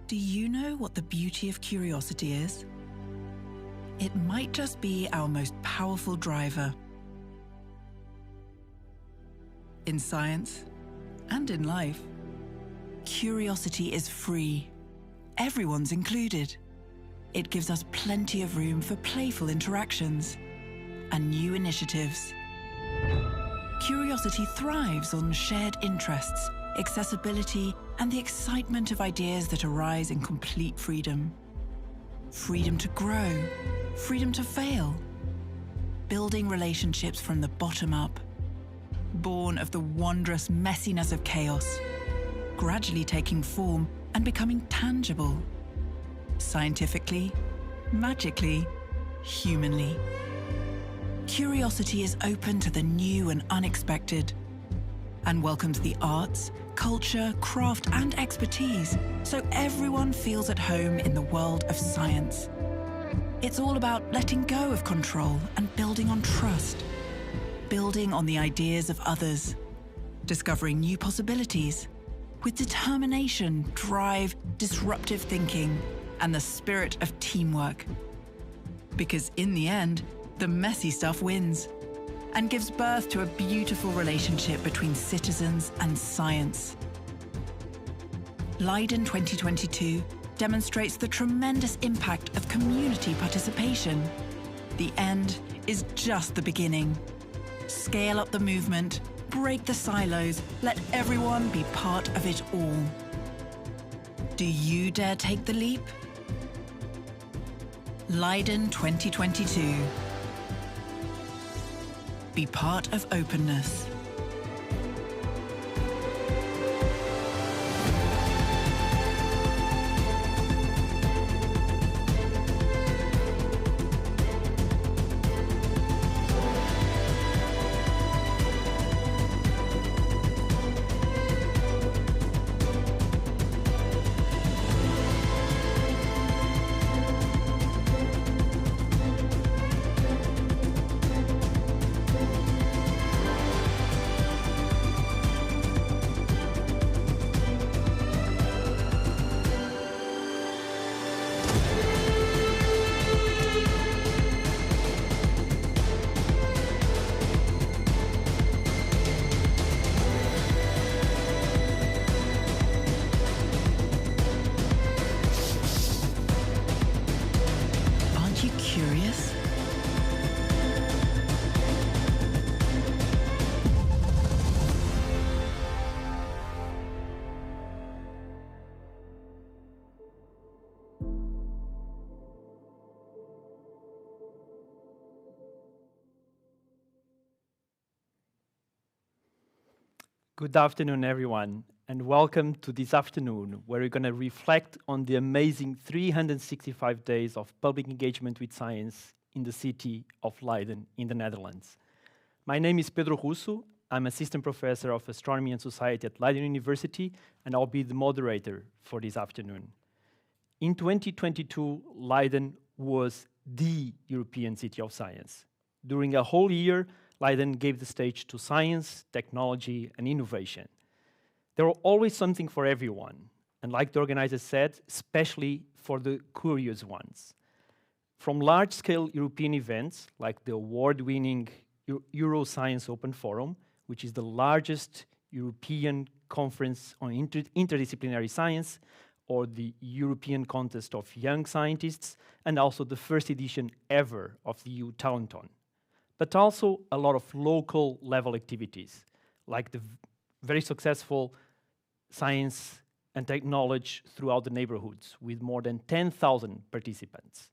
Do you know what the beauty of curiosity is? It might just be our most powerful driver. In science and in life, curiosity is free. Everyone's included. It gives us plenty of room for playful interactions and new initiatives. Curiosity thrives on shared interests, accessibility, and the excitement of ideas that arise in complete freedom. Freedom to grow, freedom to fail. Building relationships from the bottom up. Born of the wondrous messiness of chaos, gradually taking form and becoming tangible. Scientifically, magically, humanly. Curiosity is open to the new and unexpected and welcomes the arts, culture, craft, and expertise so everyone feels at home in the world of science. It's all about letting go of control and building on trust, building on the ideas of others, discovering new possibilities with determination, drive, disruptive thinking, and the spirit of teamwork. Because in the end, the messy stuff wins and gives birth to a beautiful relationship between citizens and science. Leiden 2022 demonstrates the tremendous impact of community participation. The end is just the beginning. Scale up the movement, break the silos, let everyone be part of it all. Do you dare take the leap? Leiden 2022. Be part of openness. Curious? Good afternoon, everyone, and welcome to this afternoon, where we're going to reflect on the amazing 365 days of public engagement with science in the city of Leiden in the Netherlands. My name is Pedro Russo. I'm Assistant Professor of Astronomy and Society at Leiden University, and I'll be the moderator for this afternoon. In 2022, Leiden was the European City of Science. During a whole year, Leiden gave the stage to science, technology, and innovation. There was always something for everyone, and like the organizers said, especially for the curious ones. From large-scale European events, like the award-winning Euroscience Open Forum, which is the largest European conference on interdisciplinary science, or the European Contest of Young Scientists, and also the first edition ever of the EU Talenton. But also a lot of local level activities, like the very successful science and technology throughout the neighborhoods, with more than 10,000 participants.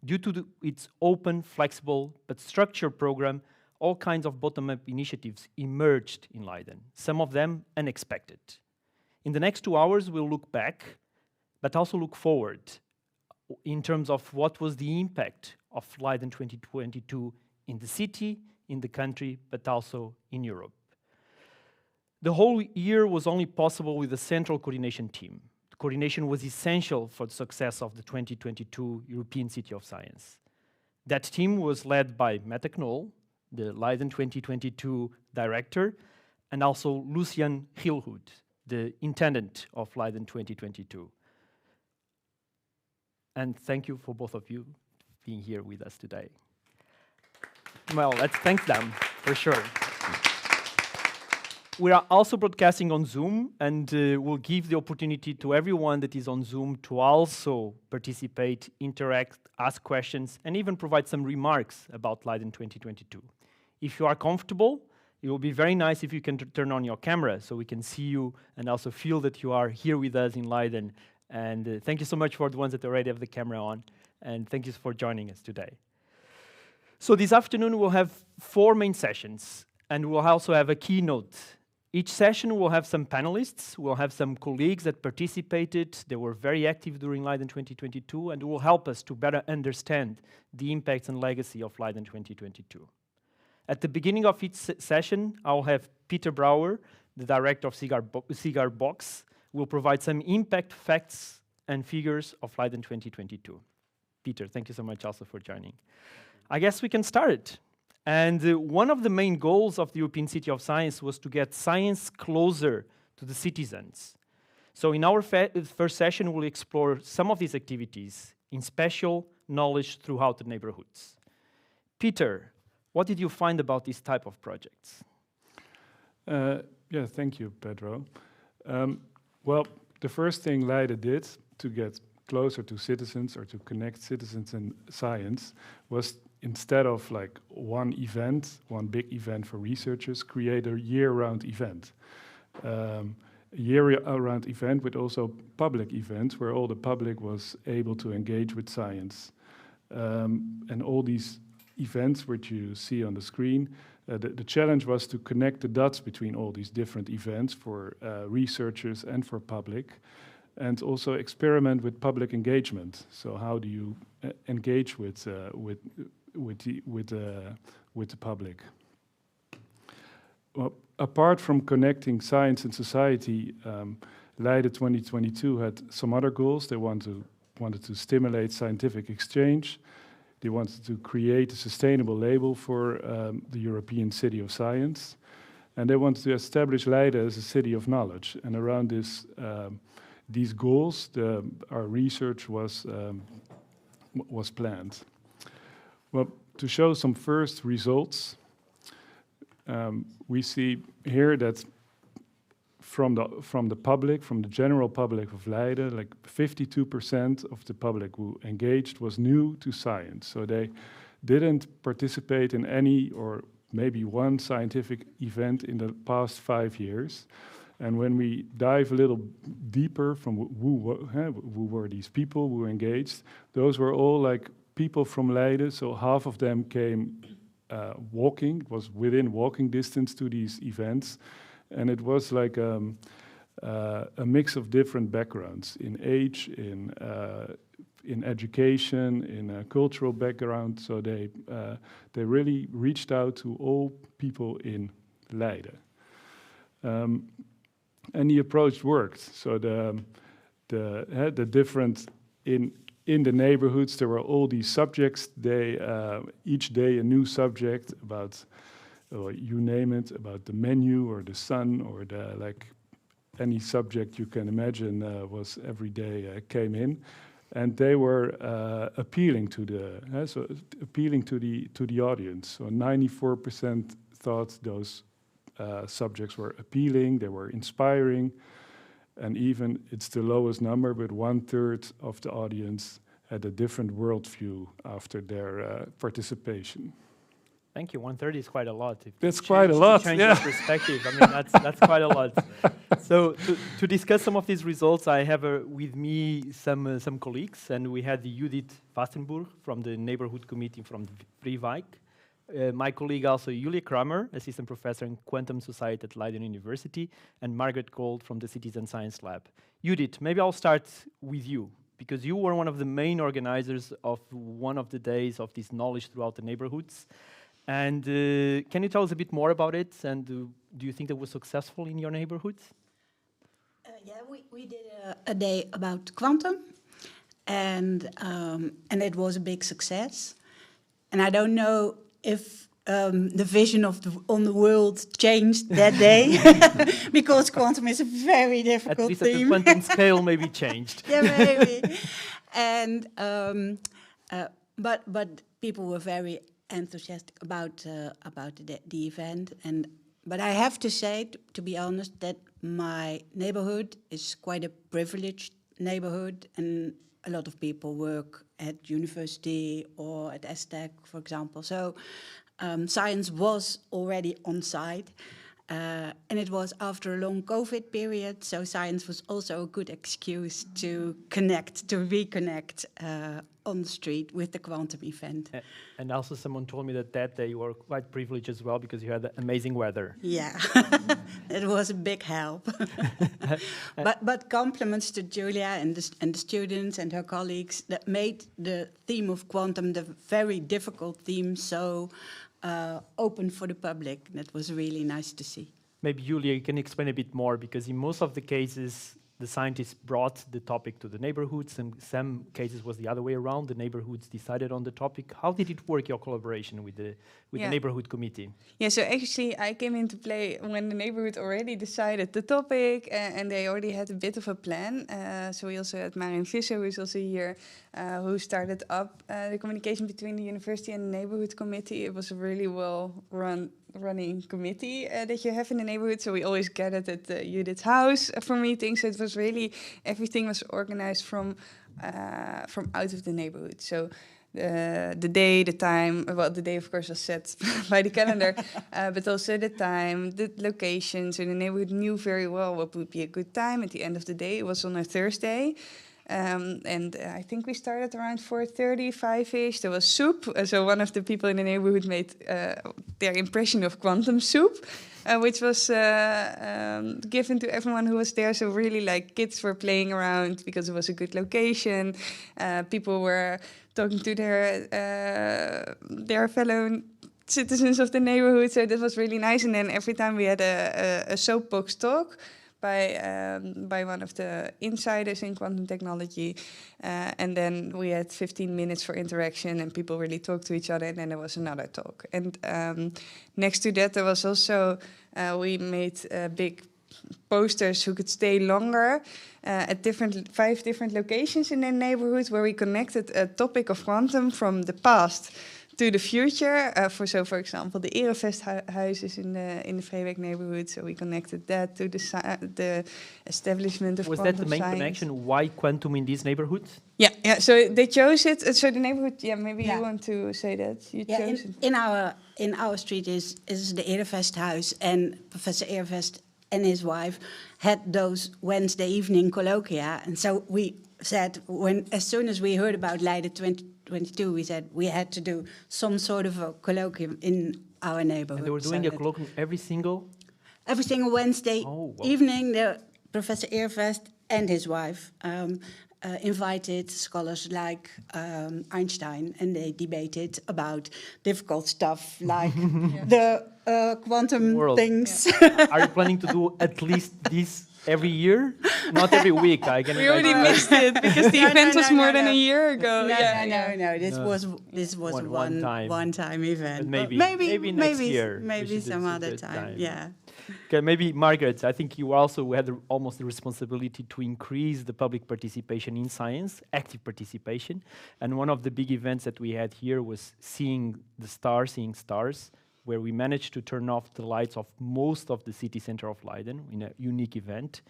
Due to its open, flexible, but structured program, all kinds of bottom-up initiatives emerged in Leiden, some of them unexpected. In the next 2 hours, we'll look back, but also look forward in terms of what was the impact of Leiden 2022 in the city, in the country, but also in Europe. The whole year was only possible with a central coordination team. The coordination was essential for the success of the 2022 European City of Science. That team was led by Mette Knoll, the Leiden 2022 director, and also Lucian Gilhoed, the intendant of Leiden 2022. And thank you for both of you being here with us today. Well, let's thank them, for sure. We are also broadcasting on Zoom, and we'll give the opportunity to everyone that is on Zoom to also participate, interact, ask questions, and even provide some remarks about Leiden 2022. If you are comfortable, it will be very nice if you can turn on your camera so we can see you and also feel that you are here with us in Leiden. And thank you so much for the ones that already have the camera on, and thank you for joining us today. So this afternoon we'll have 4 main sessions, and we'll also have a keynote. Each session will have some panelists, we'll have some colleagues that participated, they were very active during Leiden 2022, and will help us to better understand the impacts and legacy of Leiden 2022. At the beginning of each session, I'll have Peter Brouwer, the director of Cigar Box, will provide some impact facts and figures of Leiden 2022. Peter, thank you so much also for joining. I guess we can start it. And one of the main goals of the European City of Science was to get science closer to the citizens. So in our first session, we'll explore some of these activities in special knowledge throughout the neighborhoods. Peter, what did you find about this type of projects? Yeah, thank you, Pedro. Well, the first thing Leiden did to get closer to citizens or to connect citizens and science was, instead of like one big event for researchers, create a year-round event. A year-round event with also public events where all the public was able to engage with science. And all these events which you see on the screen, the challenge was to connect the dots between all these different events for researchers and for public, and also experiment with public engagement. So how do you engage with the public? Well, apart from connecting science and society, Leiden 2022 had some other goals. They wanted to stimulate scientific exchange. They wanted to create a sustainable label for the European City of Science. And they wanted to establish Leiden as a city of knowledge. And around these goals, our research was planned. Well, to show some first results, we see here that from the public, from the general public of Leiden, like 52% of the public who engaged was new to science. So they didn't participate in any or maybe one scientific event in the past 5 years. And when we dive a little deeper from who were these people who engaged, those were all like people from Leiden. So half of them came walking, was within walking distance to these events. And it was like a mix of different backgrounds in age, in education, in a cultural background. So they really reached out to all people in Leiden. And the approach worked. So the different in the neighborhoods, there were all these subjects. Each day a new subject about, you name it, about the menu or the sun or any subject you can imagine was every day came in, and they were appealing to the audience. So 94% thought those subjects were appealing, they were inspiring, and even it's the lowest number, but 1/3 of the audience had a different worldview after their participation. Thank you. 1/3 is quite a lot. That's quite a lot. Change your perspective. I mean, that's quite a lot. So to discuss some of these results, I have with me some colleagues, and we had Judith Vastenburg from the Neighborhood Committee from Vrywijk. My colleague also, Julia Kramer, assistant professor in quantum society at Leiden University, and Margaret Gold from the Citizen Science Lab. Judith, maybe I'll start with you, because you were one of the main organizers of one of the days of this knowledge throughout the neighborhoods. And can you tell us a bit more about it? And do you think it was successful in your neighborhoods? Yeah, we did a day about quantum, and it was a big success. And I don't know if the vision on the world changed that day, because quantum is a very difficult At least theme. at the quantum scale maybe changed. Yeah, maybe. And but people were very enthusiastic about the event. But I have to say, to be honest, that my neighborhood is quite a privileged neighborhood, and a lot of people work at university or at ESTEC, for example. So science was already on site. And it was after a long COVID period, so science was also a good excuse to reconnect on the street with the quantum event. And also someone told me that day you were quite privileged as well because you had amazing weather. Yeah, it was a big help. but compliments to Julia and the students and her colleagues that made the theme of quantum, the very difficult theme, so open for the public. That was really nice to see. Maybe Julia, you can explain a bit more, because in most of the cases, the scientists brought the topic to the neighborhoods, and some cases was the other way around. The neighborhoods decided on the topic. How did it work, your collaboration with the neighborhood committee? Yeah, so actually I came into play when the neighborhood already decided the topic, and they already had a bit of a plan. So we also had Marion Visser, who is also here, who started up the communication between the university and the neighborhood committee. It was a really running committee that you have in the neighborhood. So we always gathered at Judith's house for meetings. So it was really, everything was organized from out of the neighborhood. So the day, the time, well, the day of course was set by the calendar, but also the time, the location. So the neighborhood knew very well what would be a good time at the end of the day. It was on a Thursday. And I think we started around 4:30, 5-ish. There was soup. So one of the people in the neighborhood made their impression of quantum soup, which was given to everyone who was there. So really, like, kids were playing around because it was a good location. People were talking to their fellow citizens of the neighborhood. So that was really nice. And then every time we had a soapbox talk by one of the insiders in quantum technology. And then we had 15 minutes for interaction, and people really talked to each other, and then there was another talk. And next to that, there was also, we made big posters who could stay longer at 5 different locations in their neighborhood, where we connected a topic of quantum from the past to the future. For example, the Erevest huis is in the Vreeweg neighborhood, so we connected that to the establishment of quantum science. Was that the main connection? Why quantum in these neighborhoods? Yeah. So they chose it. So the neighborhood. Yeah, maybe you want to say that you chose it. In our street is the Erevest huis, and Professor Erevest and his wife had those Wednesday evening colloquia, and so we said, as soon as we heard about Leiden 2022, we said we had to do some sort of a colloquium in our neighborhood. And they were doing a colloquium every single Wednesday evening. Professor Erevest and his wife invited scholars like Einstein, and they debated about difficult stuff like the quantum things. Yeah. Are you planning to do at least this every year? Not every week, I can. We already missed it because the event was more than a year ago. No. This was one time event. But maybe next year. Maybe some other time. Yeah. Okay, maybe Margaret, I think you also had almost the responsibility to increase the public participation in science, active participation. And one of the big events that we had here was Seeing Stars, where we managed to turn off the lights of most of the city center of Leiden in a unique event.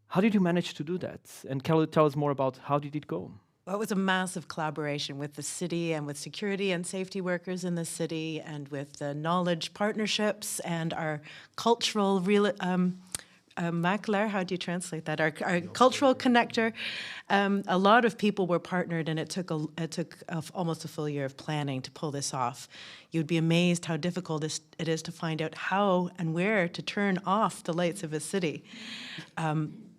How did you manage to do that? And can you tell us more about how did it go? Well, it was a massive collaboration with the city and with security and safety workers in the city, and with the knowledge partnerships and our cultural makelaar, how do you translate that? Our cultural connector. A lot of people were partnered, and it took almost a full year of planning to pull this off. You'd be amazed how difficult it is to find out how and where to turn off the lights of a city.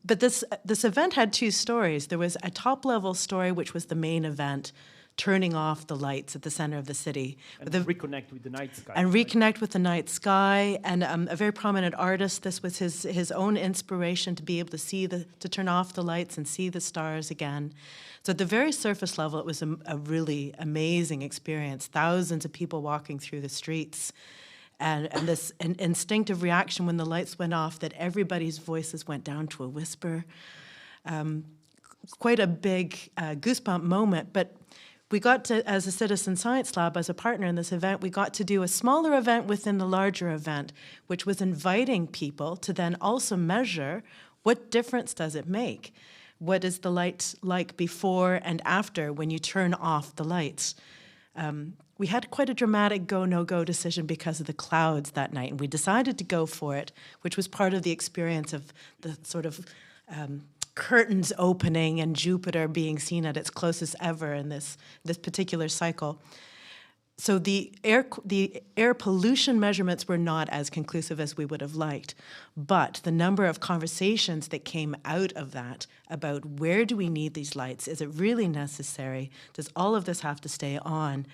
But this event had 2 stories. There was a top-level story, which was the main event, turning off the lights at the center of the city. And reconnect with the night sky. And reconnect with the night sky. And a very prominent artist, this was his own inspiration to be able to to turn off the lights and see the stars again. So at the very surface level, it was a really amazing experience. Thousands of people walking through the streets. And this instinctive reaction when the lights went off, that everybody's voices went down to a whisper. quite a big goosebump moment, but we got to, as a Citizen Science Lab, as a partner in this event, we got to do a smaller event within the larger event, which was inviting people to then also measure what difference does it make? What is the light like before and after when you turn off the lights? We had quite a dramatic go, no-go decision because of the clouds that night, and we decided to go for it, which was part of the experience of the sort of curtains opening and Jupiter being seen at its closest ever in this particular cycle. So the air pollution measurements were not as conclusive as we would have liked, but the number of conversations that came out of that about where do we need these lights? Is it really necessary? Does all of this have to stay on?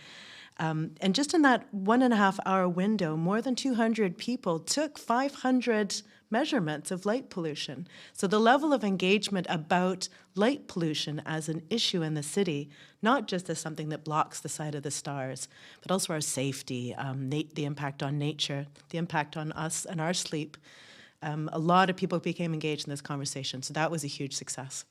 And just in that 1.5 hour window, more than 200 people took 500 measurements of light pollution. So the level of engagement about light pollution as an issue in the city, not just as something that blocks the sight of the stars, but also our safety, the impact on nature, the impact on us and our sleep. A lot of people became engaged in this conversation, so that was a huge success.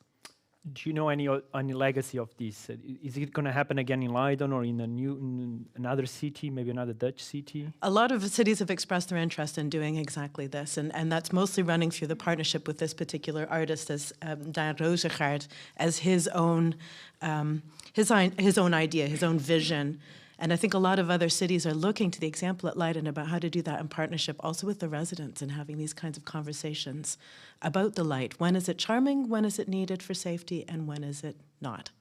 Do you know any legacy of this? Is it going to happen again in Leiden or in another city, maybe another Dutch city? A lot of cities have expressed their interest in doing exactly this, and that's mostly running through the partnership with this particular artist, as Dan Rozengaard, as his own idea, his own vision. And I think a lot of other cities are looking to the example at Leiden about how to do that in partnership also with the residents and having these kinds of conversations about the light. When is it charming? When is it needed for safety? And when is it not?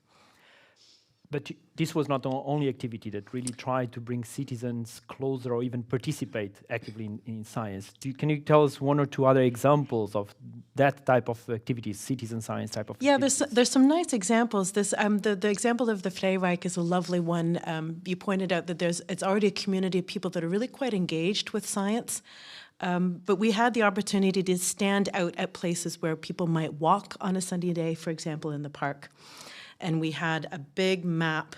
But this was not the only activity that really tried to bring citizens closer or even participate actively in science. Can you tell us one or two other examples of that type of activities, citizen science type of activities? Yeah, there's some nice examples. This the example of the Vrijwijk is a lovely one. You pointed out that it's already a community of people that are really quite engaged with science. But we had the opportunity to stand out at places where people might walk on a sunny day, for example, in the park. And we had a big map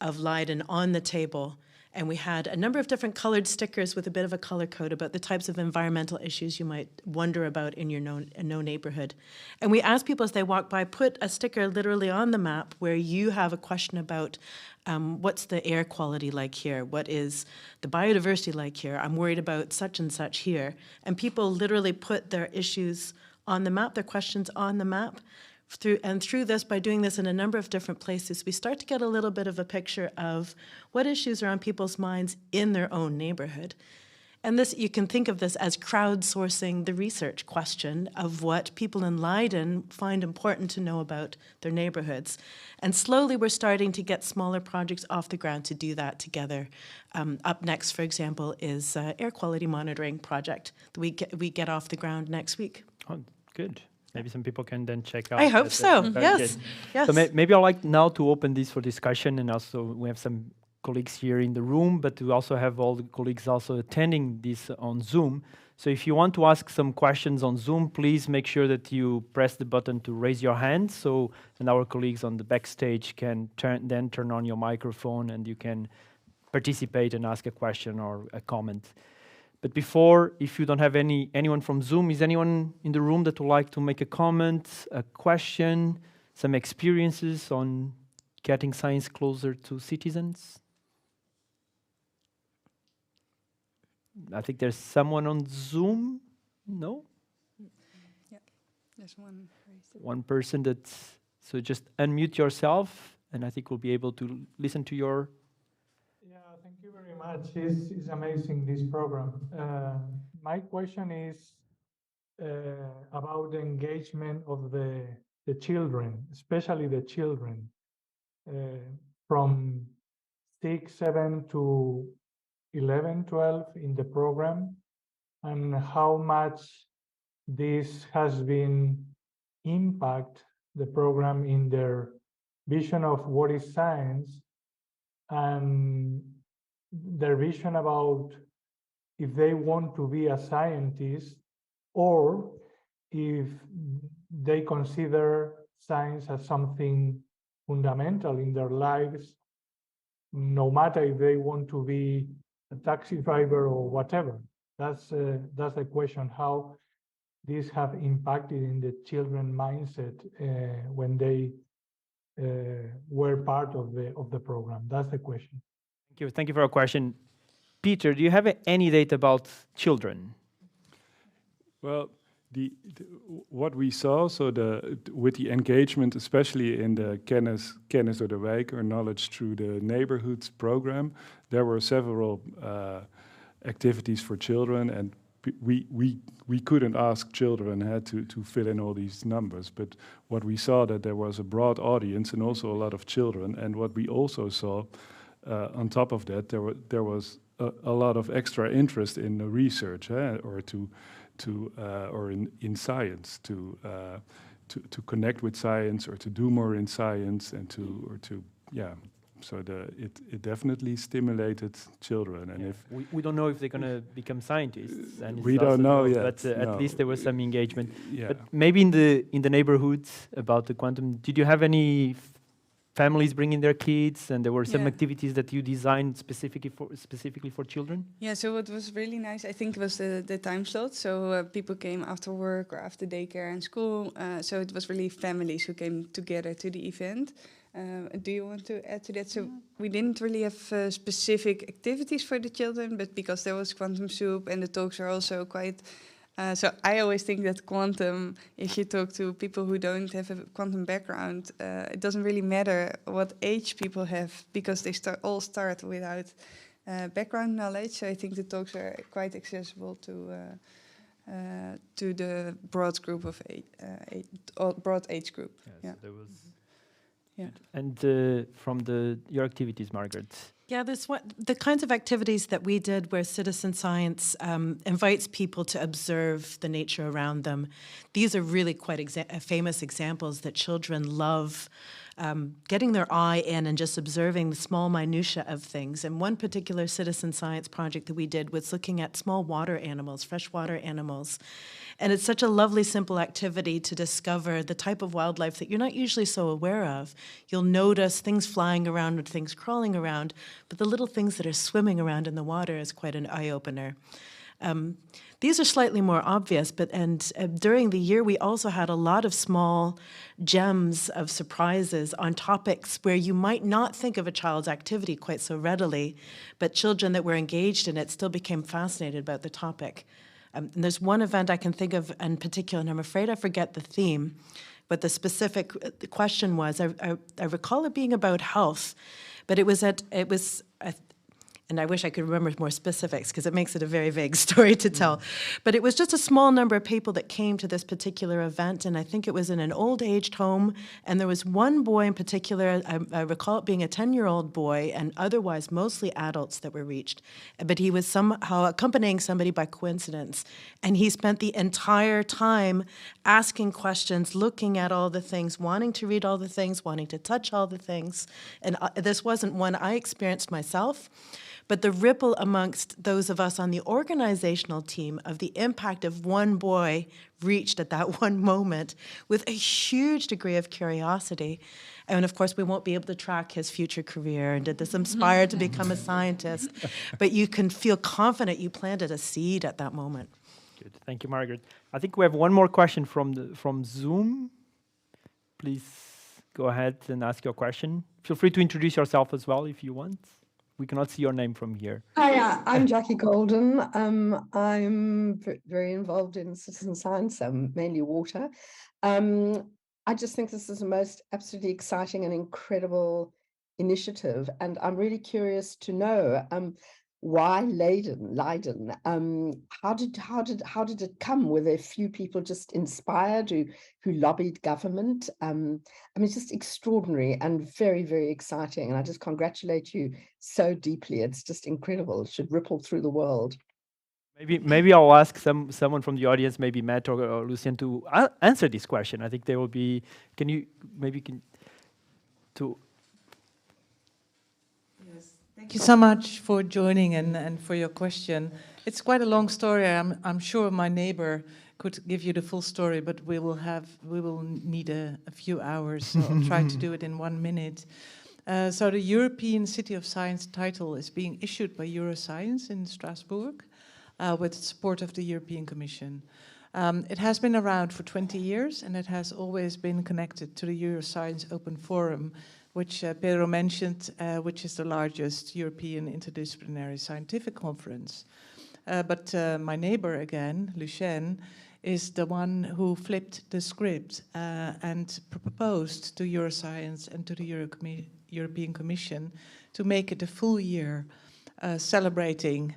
of Leiden on the table, and we had a number of different colored stickers with a bit of a color code about the types of environmental issues you might wonder about in your neighborhood. And we asked people as they walk by, put a sticker literally on the map where you have a question about what's the air quality like here? What is the biodiversity like here? I'm worried about such and such here. And people literally put their issues on the map, their questions on the map. Through this, by doing this in a number of different places, we start to get a little bit of a picture of what issues are on people's minds in their own neighborhood. And this, you can think of this as crowdsourcing the research question of what people in Leiden find important to know about their neighborhoods. And slowly we're starting to get smaller projects off the ground to do that together. Up next, for example, is air quality monitoring project that we get off the ground next week. Oh, good. Maybe some people can then check out. I hope so. Yes. Yes. So maybe I'd like now to open this for discussion, and also we have some colleagues here in the room, but we also have all the colleagues also attending this on Zoom. So if you want to ask some questions on Zoom, please make sure that you press the button to raise your hand, and our colleagues on the backstage can turn on your microphone, and you can participate and ask a question or a comment. But before, if you don't have anyone from Zoom, is anyone in the room that would like to make a comment, a question, some experiences on getting science closer to citizens? I think there's someone on Zoom. No? Yeah, there's one. One person so just unmute yourself, and I think we'll be able to listen to your... Thank you very much. It's amazing, this program. My question is about the engagement of the children, especially the children from 6, 7 to 11, 12 in the program, and how much this has been impact the program in their vision of what is science and their vision about if they want to be a scientist or if they consider science as something fundamental in their lives, no matter if they want to be a taxi driver or whatever. That's the question, how this have impacted in the children mindset when they were part of the program? That's the question. Thank you for your question. Peter, do you have any data about children? Well, what we saw, so with the engagement, especially in the kennis door de wijk, or knowledge through the neighborhoods program, there were several activities for children, and we couldn't ask children to fill in all these numbers. But what we saw, that there was a broad audience and also a lot of children. And what we also saw, on top of that, there was a lot of extra interest in the research, or in science, to connect with science, or to do more in science, and so it definitely stimulated children. And if we don't know if they're going to become scientists, and we don't know yet, but at least there was some engagement. Yeah. But maybe in the neighborhoods about the quantum, did you have any families bringing their kids, and there were some activities that you designed specifically for children? Yeah, so what was really nice, I think, was the time slot. So people came after work or after daycare and school. So it was really families who came together to the event. Do you want to add to that? So we didn't really have specific activities for the children, but because there was quantum soup and the talks are also quite... so I always think that quantum, if you talk to people who don't have a quantum background, it doesn't really matter what age people have, because they all start without background knowledge. So I think the talks are quite accessible to the broad group of broad age group. So there was. And from your activities, Margaret. Yeah, the kinds of activities that we did where citizen science invites people to observe the nature around them. These are really quite famous examples that children love, getting their eye in and just observing the small minutiae of things. And one particular citizen science project that we did was looking at small water animals, freshwater animals. And it's such a lovely, simple activity to discover the type of wildlife that you're not usually so aware of. You'll notice things flying around and things crawling around, but the little things that are swimming around in the water is quite an eye-opener. These are slightly more obvious, but during the year we also had a lot of small gems of surprises on topics where you might not think of a child's activity quite so readily, but children that were engaged in it still became fascinated about the topic. And there's one event I can think of in particular, and I'm afraid I forget the theme, but the specific question was, I recall it being about health, but it was and I wish I could remember more specifics because it makes it a very vague story to tell. But it was just a small number of people that came to this particular event, and I think it was in an old-aged home, and there was one boy in particular, I recall it being a 10-year-old boy, and otherwise mostly adults that were reached. But he was somehow accompanying somebody by coincidence, and he spent the entire time asking questions, looking at all the things, wanting to read all the things, wanting to touch all the things. And this wasn't one I experienced myself, but the ripple amongst those of us on the organizational team of the impact of one boy reached at that one moment with a huge degree of curiosity. And of course, we won't be able to track his future career and did this inspire to become a scientist, but you can feel confident you planted a seed at that moment. Good. Thank you, Margaret. I think we have one more question from Zoom. Please go ahead and ask your question. Feel free to introduce yourself as well if you want. We cannot see your name from here. Hi, I'm Jackie Golden. I'm very involved in citizen science, mainly water. I just think this is the most absolutely exciting and incredible initiative. And I'm really curious to know why Leiden? How did it come? Were there a few people just inspired who lobbied government? I mean, it's just extraordinary and very, very exciting. And I just congratulate you so deeply. It's just incredible. It should ripple through the world. Maybe I'll ask someone from the audience, maybe Matt or Lucien, to answer this question. I think they will be. Thank you so much for joining and for your question. It's quite a long story. I'm sure my neighbor could give you the full story, but we will need a few hours, so I'll try to do it in 1 minute. So the European City of Science title is being issued by Euroscience in Strasbourg with the support of the European Commission. It has been around for 20 years, and it has always been connected to the Euroscience Open Forum, which Pedro mentioned, which is the largest European interdisciplinary scientific conference. But my neighbor again, Lucien, is the one who flipped the script and proposed to Euroscience and to the European Commission to make it a full year celebrating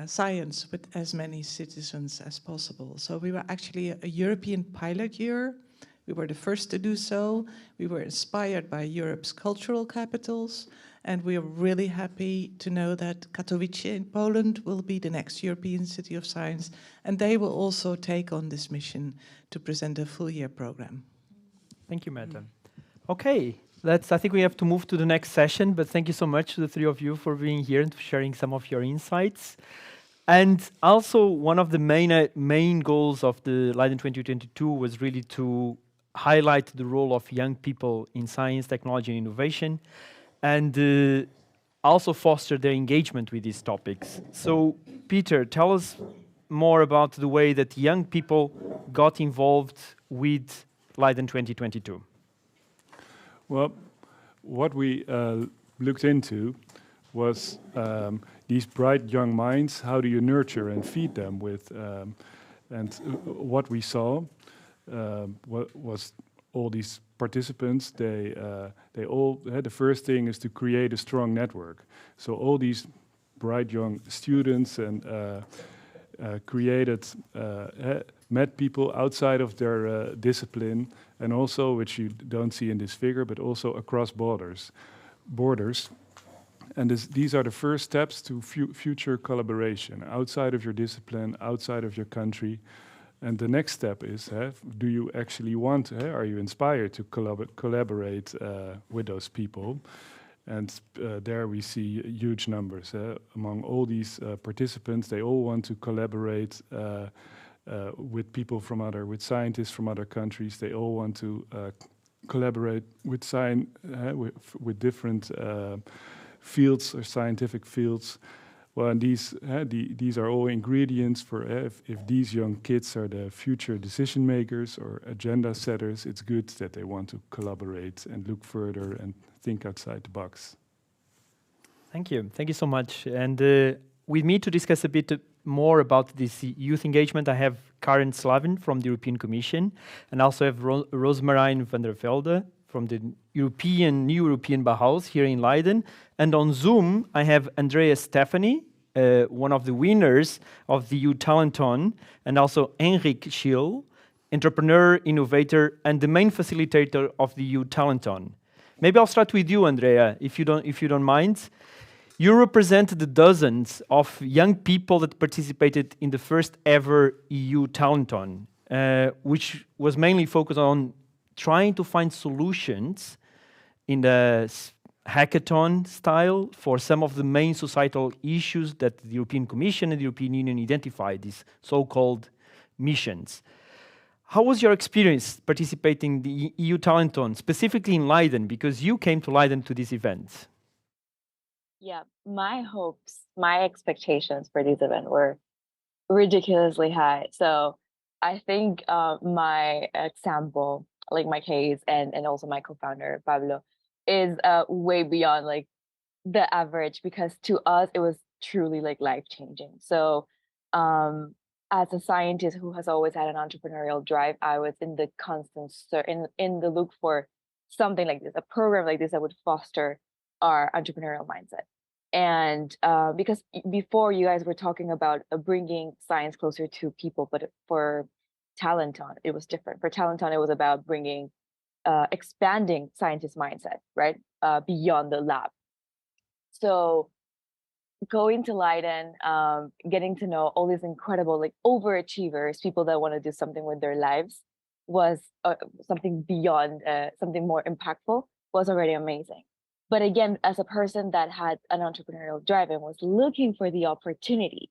science with as many citizens as possible. So we were actually a European pilot year. We were the first to do so. We were inspired by Europe's cultural capitals, and we are really happy to know that Katowice in Poland will be the next European City of Science, and they will also take on this mission to present a full year program. Thank you, Madam. Okay, I think we have to move to the next session, but thank you so much to the three of you for being here and for sharing some of your insights. And also, one of the main goals of the Leiden 2022 was really to highlight the role of young people in science, technology, and innovation, and also foster their engagement with these topics. So, Peter, tell us more about the way that young people got involved with Leiden 2022. Well, what we looked into was these bright young minds. How do you nurture and feed them with? And what we saw was all these participants. They all the first thing is to create a strong network. So all these bright young students and met people outside of their discipline, and also, which you don't see in this figure, but also across borders. And these are the first steps to future collaboration outside of your discipline, outside of your country. And the next step is, do you actually want, are you inspired to collaborate with those people? And there we see huge numbers. Among all these participants, they all want to collaborate with people with scientists from other countries. They all want to collaborate with different fields or scientific fields. Well, and these are all ingredients for if these young kids are the future decision makers or agenda setters, it's good that they want to collaborate and look further and think outside the box. Thank you. Thank you so much. And with me to discuss a bit more about this youth engagement, I have Karen Slavin from the European Commission, and also have Rosemarijn van der Velde from the New European Bauhaus here in Leiden. And on Zoom, I have Andrea Stephanie, one of the winners of the EU Talenton, and also Henrik Schill, entrepreneur, innovator, and the main facilitator of the EU Talenton. Maybe I'll start with you, Andrea, if you don't mind. You represented the dozens of young people that participated in the first ever EU Talenton, which was mainly focused on trying to find solutions in the hackathon style for some of the main societal issues that the European Commission and the European Union identified, these so-called missions. How was your experience participating in the EU Talenton, specifically in Leiden, because you came to Leiden to this event? Yeah, my hopes, my expectations for this event were ridiculously high. So I think my example, like my case and also my co-founder, Pablo, is way beyond like the average, because to us, it was truly like life-changing. So as a scientist who has always had an entrepreneurial drive, I was in the constant in the look for something like this, a program like this that would foster our entrepreneurial mindset. And because before you guys were talking about bringing science closer to people, but for Talenton, it was different. For Talenton, it was about bringing, expanding scientist mindset, right? Beyond the lab. So going to Leiden, getting to know all these incredible like overachievers, people that want to do something with their lives, was something beyond, something more impactful, was already amazing. But again, as a person that had an entrepreneurial drive and was looking for the opportunity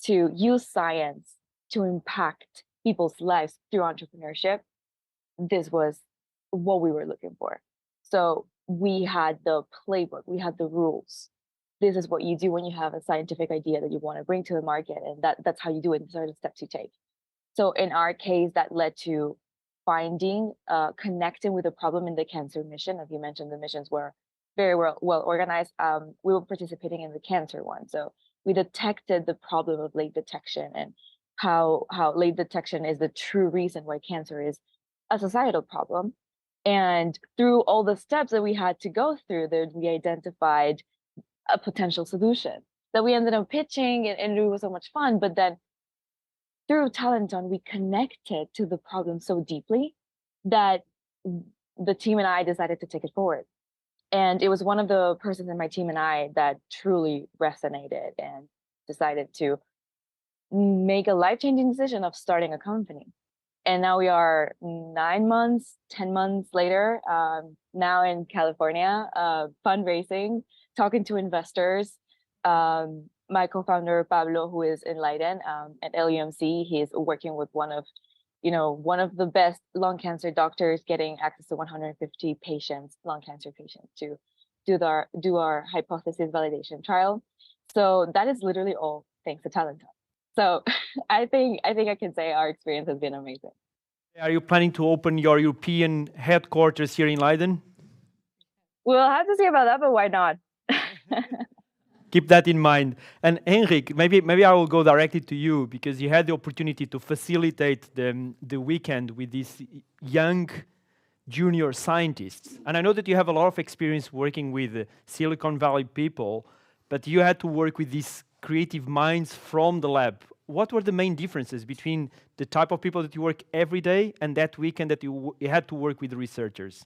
to use science to impact people's lives through entrepreneurship, this was what we were looking for. So we had the playbook, we had the rules. This is what you do when you have a scientific idea that you want to bring to the market, and that's how you do it. These are the steps you take. So in our case, that led to finding, connecting with the problem in the cancer mission. As you mentioned, the missions were very well organized. We were participating in the cancer one. So we detected the problem of late detection and how late detection is the true reason why cancer is a societal problem. And through all the steps that we had to go through, we identified a potential solution that we ended up pitching, and it was so much fun. But then through Talenton, we connected to the problem so deeply that the team and I decided to take it forward. And it was one of the persons in my team and I that truly resonated and decided to make a life-changing decision of starting a company. And now we are 10 months later, now in California, fundraising, talking to investors. My co-founder, Pablo, who is in Leiden at LUMC, he is working with one of the best lung cancer doctors, getting access to 150 lung cancer patients, to do our hypothesis validation trial. So that is literally all thanks to Talenton. So I think I can say our experience has been amazing. Are you planning to open your European headquarters here in Leiden? We'll have to see about that, but why not? Keep that in mind. And Henrik, maybe I will go directly to you, because you had the opportunity to facilitate the weekend with these young junior scientists. And I know that you have a lot of experience working with Silicon Valley people, but you had to work with these creative minds from the lab. What were the main differences between the type of people that you work every day and that weekend that you had to work with the researchers?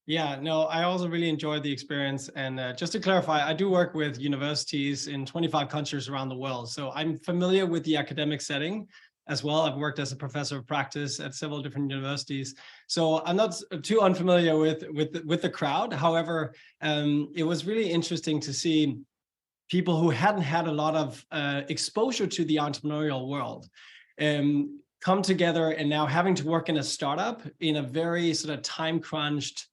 Yeah, no, I also really enjoyed the experience. And just to clarify, I do work with universities in 25 countries around the world. So I'm familiar with the academic setting as well. I've worked as a professor of practice at several different universities. So I'm not too unfamiliar with the crowd. However, it was really interesting to see people who hadn't had a lot of exposure to the entrepreneurial world come together and now having to work in a startup in a very sort of time-crunched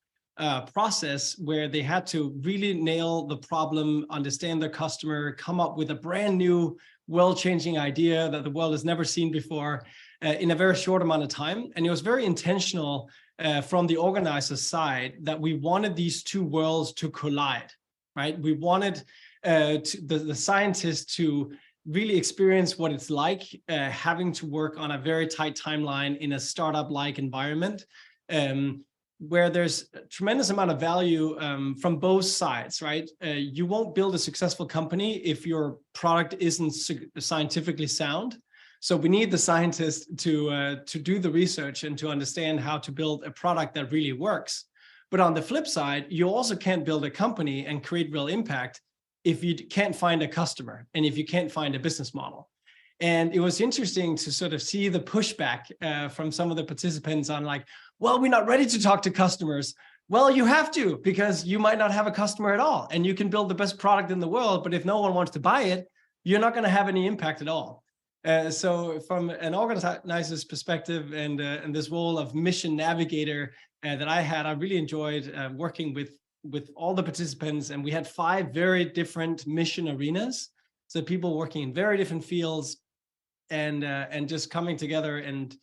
process where they had to really nail the problem, understand their customer, come up with a brand new world-changing idea that the world has never seen before in a very short amount of time. And it was very intentional from the organizer's side that we wanted these two worlds to collide, right? We wanted the scientists to really experience what it's like having to work on a very tight timeline in a startup-like environment, where there's a tremendous amount of value from both sides, right? You won't build a successful company if your product isn't scientifically sound. So we need the scientists to do the research and to understand how to build a product that really works. But on the flip side, you also can't build a company and create real impact if you can't find a customer and if you can't find a business model. And it was interesting to sort of see the pushback from some of the participants on like, well, we're not ready to talk to customers. Well, you have to, because you might not have a customer at all. And you can build the best product in the world, but if no one wants to buy it, you're not going to have any impact at all. So from an organizer's perspective and this role of mission navigator that I had, I really enjoyed working with all the participants. And we had 5 very different mission arenas. So people working in very different fields and just coming together. And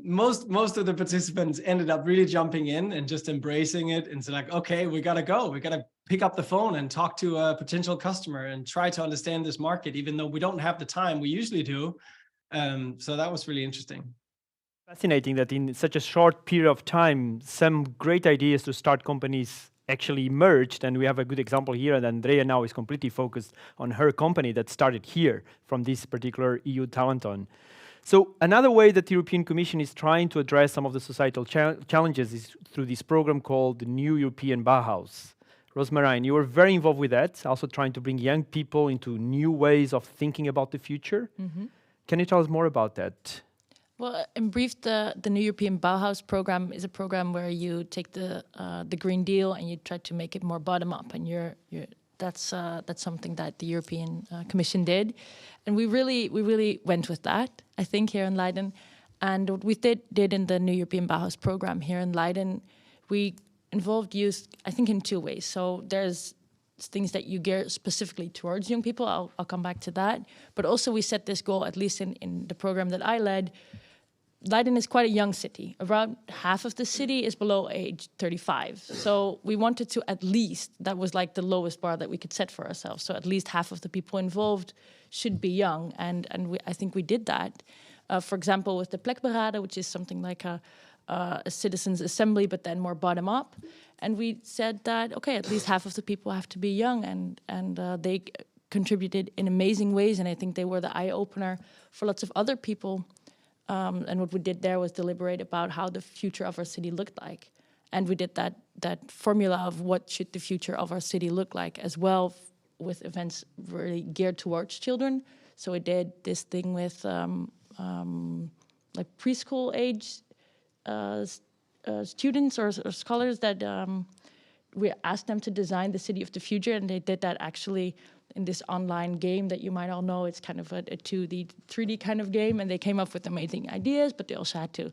most of the participants ended up really jumping in and just embracing it and say like, okay, we got to go. We got to pick up the phone and talk to a potential customer and try to understand this market, even though we don't have the time we usually do. So that was really interesting. Fascinating that in such a short period of time, some great ideas to start companies actually emerged, and we have a good example here, and Andrea now is completely focused on her company that started here from this particular EU Talenton. So another way that the European Commission is trying to address some of the societal challenges is through this program called the New European Bauhaus. Rosemarijn, you were very involved with that, also trying to bring young people into new ways of thinking about the future. Mm-hmm. Can you tell us more about that? Well, in brief, the New European Bauhaus program is a program where you take the Green Deal and you try to make it more bottom up, and that's something that the European Commission did, and we really went with that, I think, here in Leiden. And what we did in the New European Bauhaus program here in Leiden, we involved youth, I think, in 2 ways. So there's things that you gear specifically towards young people. I'll come back to that. But also we set this goal, at least in the program that I led. Leiden is quite a young city. Around half of the city is below age 35. So we wanted to at least, that was like the lowest bar that we could set for ourselves. So at least half of the people involved should be young. And I think we did that. For example, with the plekberaden, which is something like a citizens' assembly, but then more bottom up. And we said that, okay, at least half of the people have to be young. And they contributed in amazing ways. And I think they were the eye-opener for lots of other people. And what we did there was deliberate about how the future of our city looked like. And we did that formula of what should the future of our city look like as well, with events really geared towards children. So we did this thing with like preschool age students or scholars that we asked them to design the city of the future. And they did that actually in this online game that you might all know. It's kind of a 2D, 3D kind of game, and they came up with amazing ideas, but they also had to,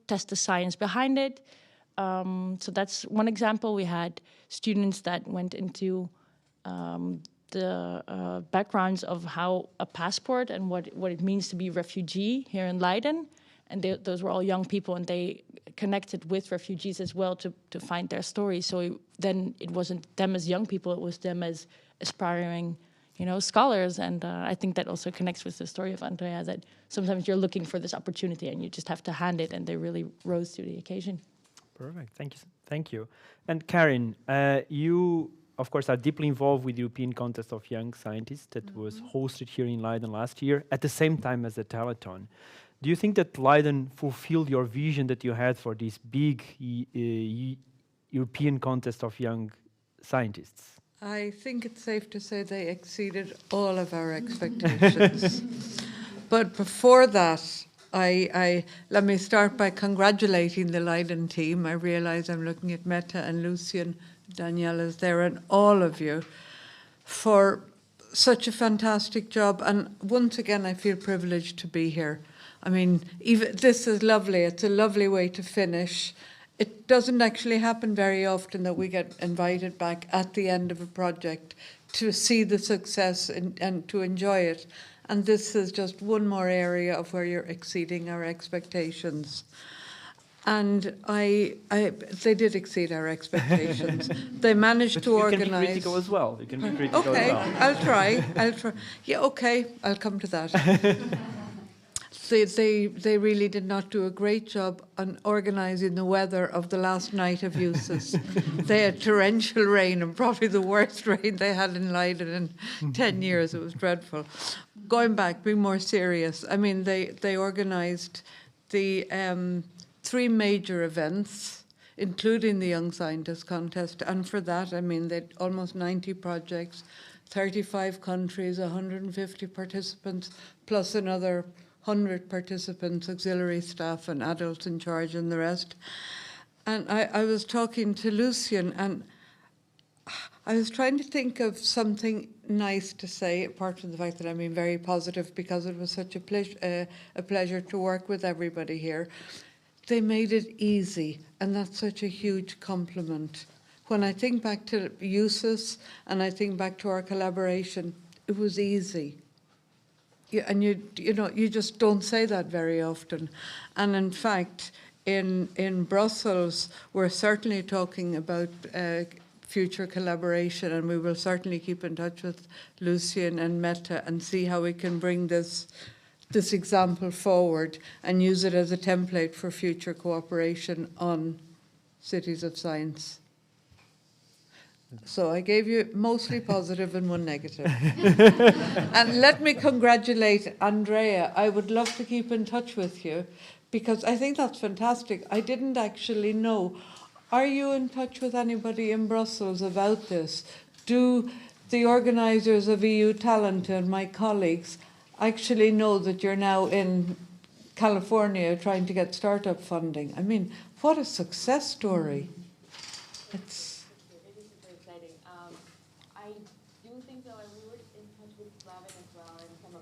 test the science behind it. So that's one example. We had students that went into the backgrounds of how a passport and what it means to be a refugee here in Leiden. And those were all young people, and they connected with refugees as well to find their story. So then it wasn't them as young people, it was them as aspiring, scholars. And I think that also connects with the story of Andrea, that sometimes you're looking for this opportunity and you just have to hand it, and they really rose to the occasion. Perfect. Thank you. And Karin, you, of course, are deeply involved with the European Contest of Young Scientists that was hosted here in Leiden last year at the same time as the telethon. Do you think that Leiden fulfilled your vision that you had for this big European Contest of Young Scientists? I think it's safe to say they exceeded all of our expectations. But before that, let me start by congratulating the Leiden team. I realize I'm looking at Mette and Lucian, Daniela's there, and all of you for such a fantastic job. And once again, I feel privileged to be here. I mean, even this is lovely. It's a lovely way to finish. It doesn't actually happen very often that we get invited back at the end of a project to see the success and to enjoy it. And this is just one more area of where you're exceeding our expectations. And they did exceed our expectations. They managed to organise. You can be critical as well. You can be critical as well. Okay, I'll try. Yeah, okay, I'll come to that. They really did not do a great job on organising the weather of the last night of uses. They had torrential rain, and probably the worst rain they had in Leiden in 10 years. It was dreadful. Going back, being more serious, I mean, they organised the 3 major events, including the Young Scientist Contest, and for that, I mean, they had almost 90 projects, 35 countries, 150 participants, plus another 100 participants, auxiliary staff and adults in charge and the rest. And I was talking to Lucian, and I was trying to think of something nice to say, apart from the fact that I'm being very positive because it was such a pleasure to work with everybody here. They made it easy, and that's such a huge compliment. When I think back to uses and I think back to our collaboration, it was easy. And you just don't say that very often. And in fact, in Brussels, we're certainly talking about future collaboration, and we will certainly keep in touch with Lucian and Mette and see how we can bring this example forward and use it as a template for future cooperation on cities of science. So I gave you mostly positive and one negative. And let me congratulate Andrea. I would love to keep in touch with you because I think that's fantastic. I didn't actually know. Are you in touch with anybody in Brussels about this? Do the organisers of EU Talent and my colleagues actually know that you're now in California trying to get startup funding? I mean, what a success story. It's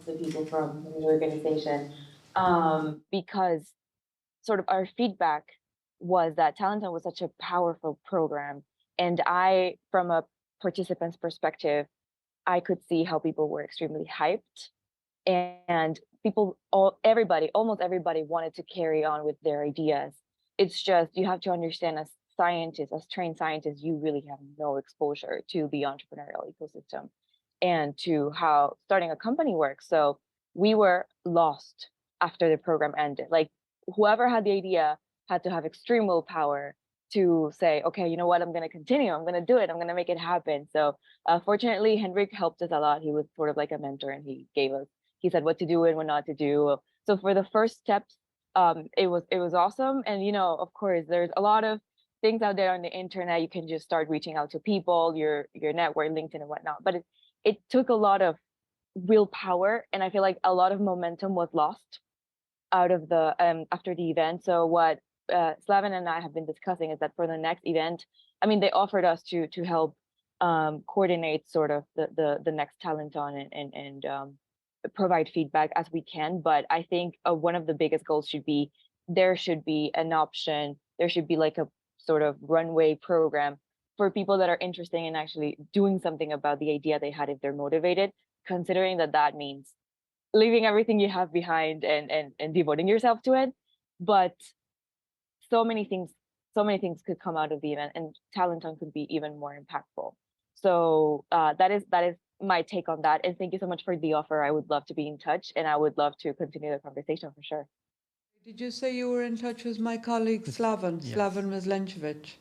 the people from the organization, because sort of our feedback was that Talenton was such a powerful program. And I, from a participant's perspective, I could see how people were extremely hyped, and almost everybody wanted to carry on with their ideas. It's just, you have to understand, as scientists, as trained scientists, you really have no exposure to the entrepreneurial ecosystem and to how starting a company works. So we were lost after the program ended. Like, whoever had the idea had to have extreme willpower to say, okay, you know what, I'm going to continue, I'm going to do it, I'm going to make it happen. So fortunately, Henrik helped us a lot. He was sort of like a mentor, and he said what to do and what not to do. So for the first steps, it was awesome. And, you know, of course, there's a lot of things out there on the internet. You can just start reaching out to people, your network, LinkedIn and whatnot. But it took a lot of willpower, and I feel like a lot of momentum was lost out of the after the event. So what Slaven and I have been discussing is that for the next event, I mean, they offered us to help coordinate sort of the next Talenton and provide feedback as we can. But I think one of the biggest goals should be, there should be an option, there should be like a sort of runway program for people that are interested in actually doing something about the idea they had, if they're motivated, considering that means leaving everything you have behind and devoting yourself to it. But so many things could come out of the event, and Talenton could be even more impactful. So that is my take on that. And thank you so much for the offer. I would love to be in touch, and I would love to continue the conversation for sure. Did you say you were in touch with my colleague Slaven, yes. Slaven Mislencevic?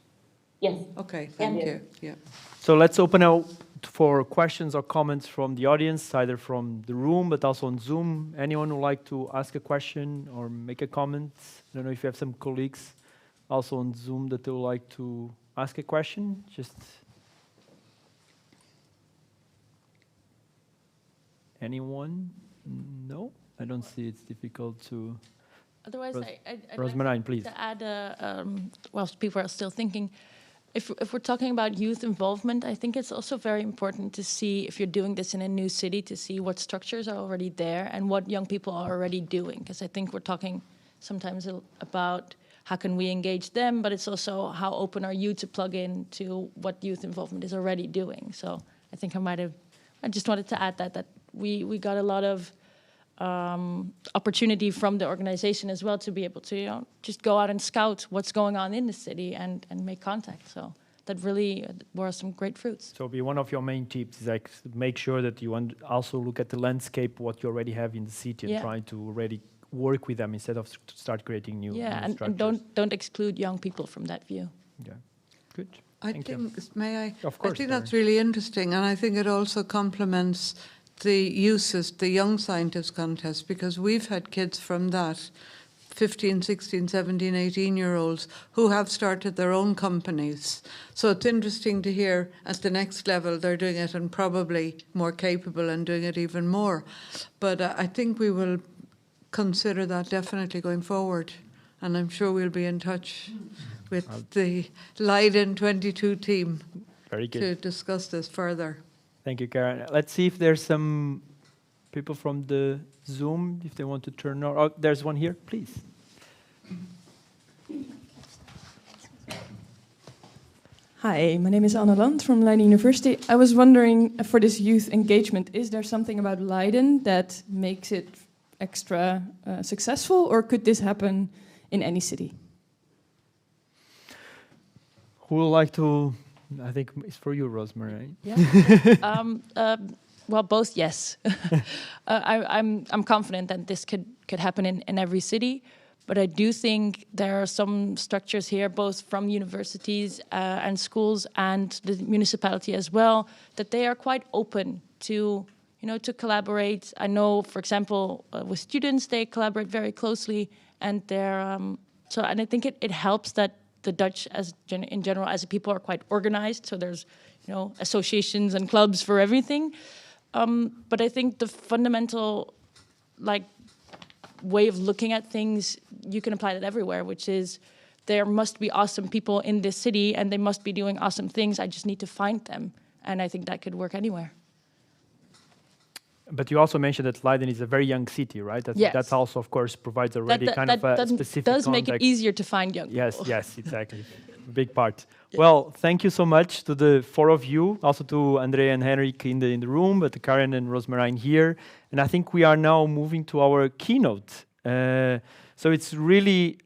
Yes. Okay, thank you. Yeah. So let's open out for questions or comments from the audience, either from the room, but also on Zoom. Anyone who would like to ask a question or make a comment? I don't know if you have some colleagues also on Zoom that they would like to ask a question. Just anyone? No, I don't see. It's difficult to. Otherwise, I'd Rosemarijn, like please. to add, whilst people are still thinking, if we're talking about youth involvement, I think it's also very important to see, if you're doing this in a new city, to see what structures are already there and what young people are already doing. Because I think we're talking sometimes about how can we engage them, but it's also how open are you to plug in to what youth involvement is already doing. So I think I just wanted to add that we got a lot of opportunity from the organization as well to be able to, you know, just go out and scout what's going on in the city and make contact. So that really bore some great fruits. So be one of your main tips is like make sure that you also look at the landscape, what you already have in the city, and try to already work with them instead of start creating new and don't exclude young people from that view. Yeah, good. I think, may I? Of course. I think that's really interesting, and I think it also complements the Young Scientist Contest, because we've had kids from that, 15, 16, 17, 18-year-olds, who have started their own companies. So it's interesting to hear at the next level they're doing it and probably more capable and doing it even more. But I think we will consider that definitely going forward. And I'm sure we'll be in touch with the Leiden 22 team to discuss this further. Thank you, Karen. Let's see if there's some people from the Zoom, if they want to turn on. Oh, there's one here, please. Hi, my name is Anna Land from Leiden University. I was wondering, for this youth engagement, is there something about Leiden that makes it extra successful, or could this happen in any city? Who would like to? I think it's for you, Rosemarijn. Yeah. Well, both, yes. I'm confident that this could happen in every city, but I do think there are some structures here, both from universities and schools and the municipality as well, that they are quite open to, to collaborate. I know, for example, with students, they collaborate very closely, and they're and I think it helps that the Dutch, in general, as a people, are quite organized. So there's, associations and clubs for everything. But I think the fundamental, way of looking at things, you can apply that everywhere, which is there must be awesome people in this city, and they must be doing awesome things. I just need to find them, and I think that could work anywhere. But you also mentioned that Leiden is a very young city, right? Yes. That also, of course, provides already kind of a specific does make context. it easier to find young people. Yes, exactly. a big part. Well, thank you so much to the four of you, also to Andrea and Henrik in the room, but to Karen and Rosemarine here. And I think we are now moving to our keynote. So it's really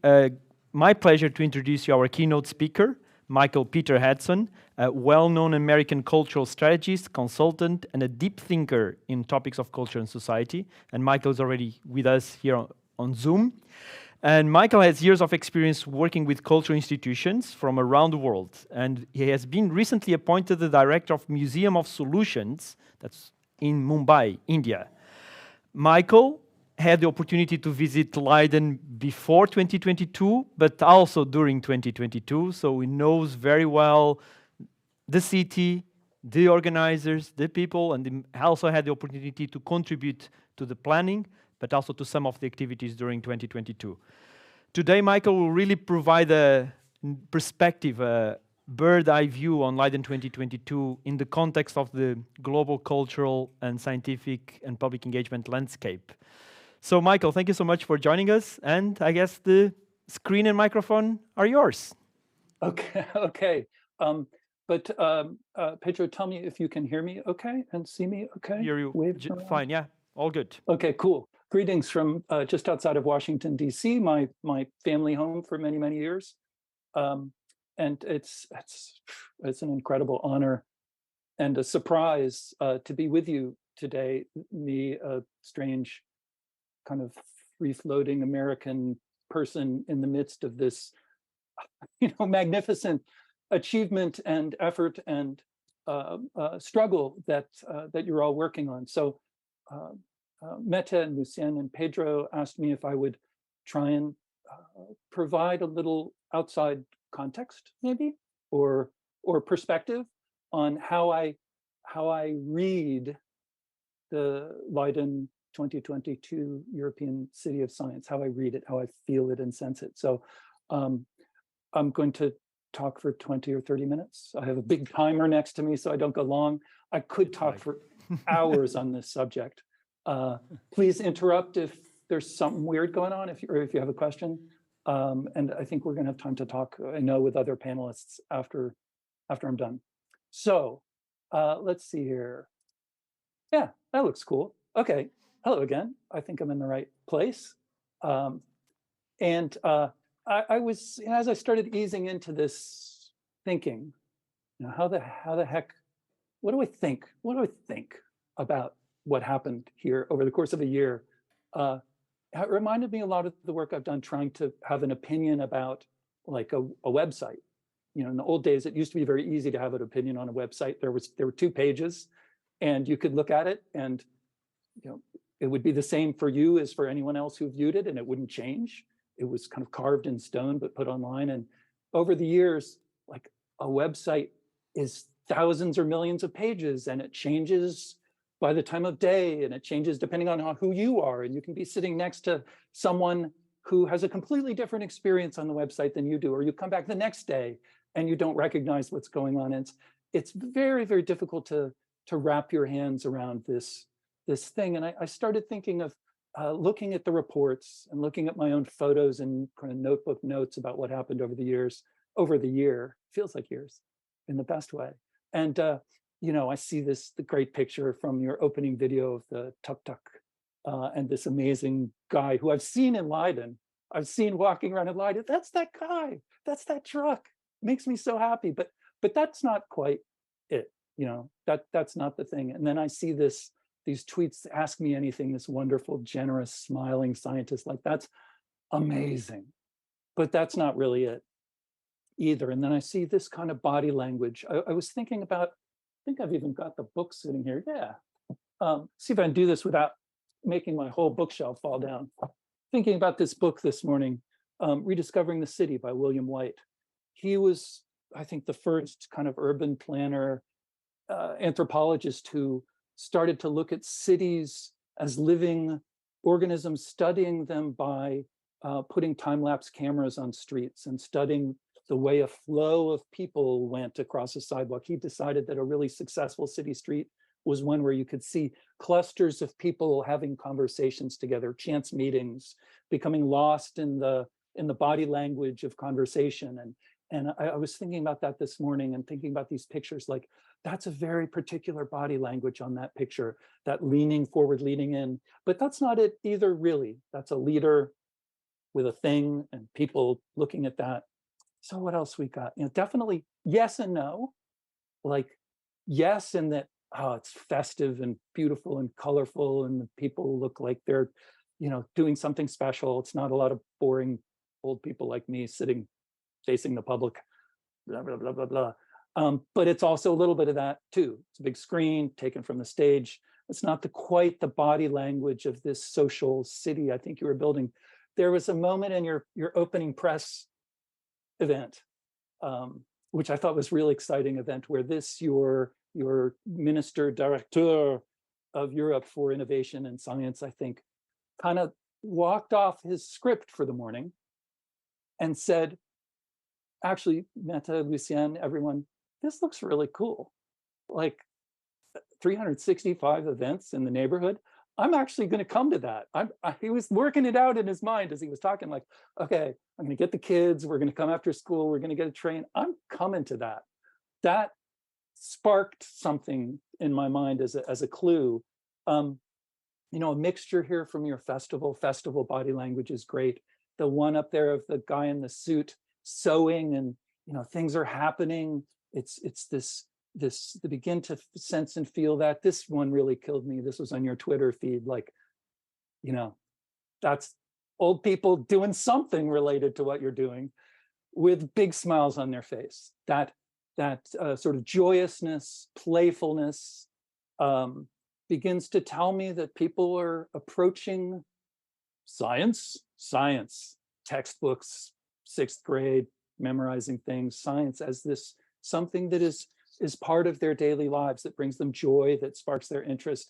my pleasure to introduce you our keynote speaker, Michael Peter Edson, a well-known American cultural strategist, consultant, and a deep thinker in topics of culture and society. And Michael is already with us here on Zoom. And Michael has years of experience working with cultural institutions from around the world. And he has been recently appointed the director of Museum of Solutions, that's in Mumbai, India. Michael had the opportunity to visit Leiden before 2022, but also during 2022. So he knows very well the city, the organizers, the people, and also had the opportunity to contribute to the planning, but also to some of the activities during 2022. Today, Michael will really provide a perspective, a bird-eye view on Leiden 2022 in the context of the global cultural and scientific and public engagement landscape. So, Michael, thank you so much for joining us, and I guess the screen and microphone are yours. Okay. Pedro, tell me if you can hear me okay and see me okay? Hear you fine, yeah, all good. Okay, cool. Greetings from just outside of Washington, D.C., my family home for many, many years. And it's an incredible honor and a surprise to be with you today, me, a strange kind of free-floating American person in the midst of this, magnificent achievement and effort and struggle that you're all working on. So Mette and Lucien and Pedro asked me if I would try and provide a little outside context, maybe, or perspective on how I read the Leiden 2022 European City of Science, how I read it, how I feel it and sense it. So I'm going to talk for 20 or 30 minutes. I have a big timer next to me so I don't go long. I could talk for hours on this subject. Please interrupt if there's something weird going on, if you have a question. And I think we're going to have time to talk, I know, with other panelists after I'm done. So let's see here. Yeah, that looks cool. Okay, hello again. I think I'm in the right place. I was, as I started easing into this thinking, how the heck, what do I think? What do I think about what happened here over the course of a year? It reminded me a lot of the work I've done trying to have an opinion about like a website. In the old days, it used to be very easy to have an opinion on a website. There were 2 pages and you could look at it and it would be the same for you as for anyone else who viewed it and it wouldn't change. It was kind of carved in stone, but put online. And over the years, like a website is thousands or millions of pages and it changes by the time of day and it changes depending on who you are. And you can be sitting next to someone who has a completely different experience on the website than you do, or you come back the next day and you don't recognize what's going on. And it's very, very difficult to wrap your hands around this thing. And I started thinking of looking at the reports and looking at my own photos and kind of notebook notes about what happened over the year, feels like years in the best way. And, I see the great picture from your opening video of the tuk-tuk and this amazing guy who I've seen in Leiden. I've seen walking around in Leiden. That's that guy, that's that truck. Makes me so happy, but that's not quite it. That's not the thing. And then I see these tweets, ask me anything, this wonderful, generous, smiling scientist, like that's amazing. But that's not really it either. And then I see this kind of body language. I was thinking about, I think I've even got the book sitting here. Yeah. See if I can do this without making my whole bookshelf fall down. Thinking about this book this morning, Rediscovering the City by William White. He was, I think, the first kind of urban planner, anthropologist who started to look at cities as living organisms, studying them by putting time-lapse cameras on streets and studying the way a flow of people went across a sidewalk. He decided that a really successful city street was one where you could see clusters of people having conversations together, chance meetings, becoming lost in the body language of conversation. And I was thinking about that this morning and thinking about these pictures, like that's a very particular body language on that picture, that leaning forward, leaning in, but that's not it either, really. That's a leader with a thing and people looking at that. So what else we got? Definitely yes and no. Like yes, in that, oh, it's festive and beautiful and colorful and the people look like they're, doing something special. It's not a lot of boring old people like me sitting facing the public, blah, blah, blah, blah, blah. But it's also a little bit of that too. It's a big screen taken from the stage. It's not quite the body language of this social city I think you were building. There was a moment in your opening press event, which I thought was really exciting event, where your minister directeur of Europe for innovation and science, I think, kind of walked off his script for the morning and said, actually, Meta, Lucien, everyone, this looks really cool. Like 365 events in the neighborhood. I'm actually going to come to that. He was working it out in his mind as he was talking, like, okay, I'm going to get the kids. We're going to come after school. We're going to get a train. I'm coming to that. That sparked something in my mind as a clue. A mixture here from your festival body language is great. The one up there of the guy in the suit sewing and, things are happening. It's they begin to sense and feel that. This one really killed me. This was on your Twitter feed. Like, that's old people doing something related to what you're doing with big smiles on their face. That sort of joyousness, playfulness begins to tell me that people are approaching science, textbooks, 6th grade, memorizing things, science as this something that is part of their daily lives, that brings them joy, that sparks their interest.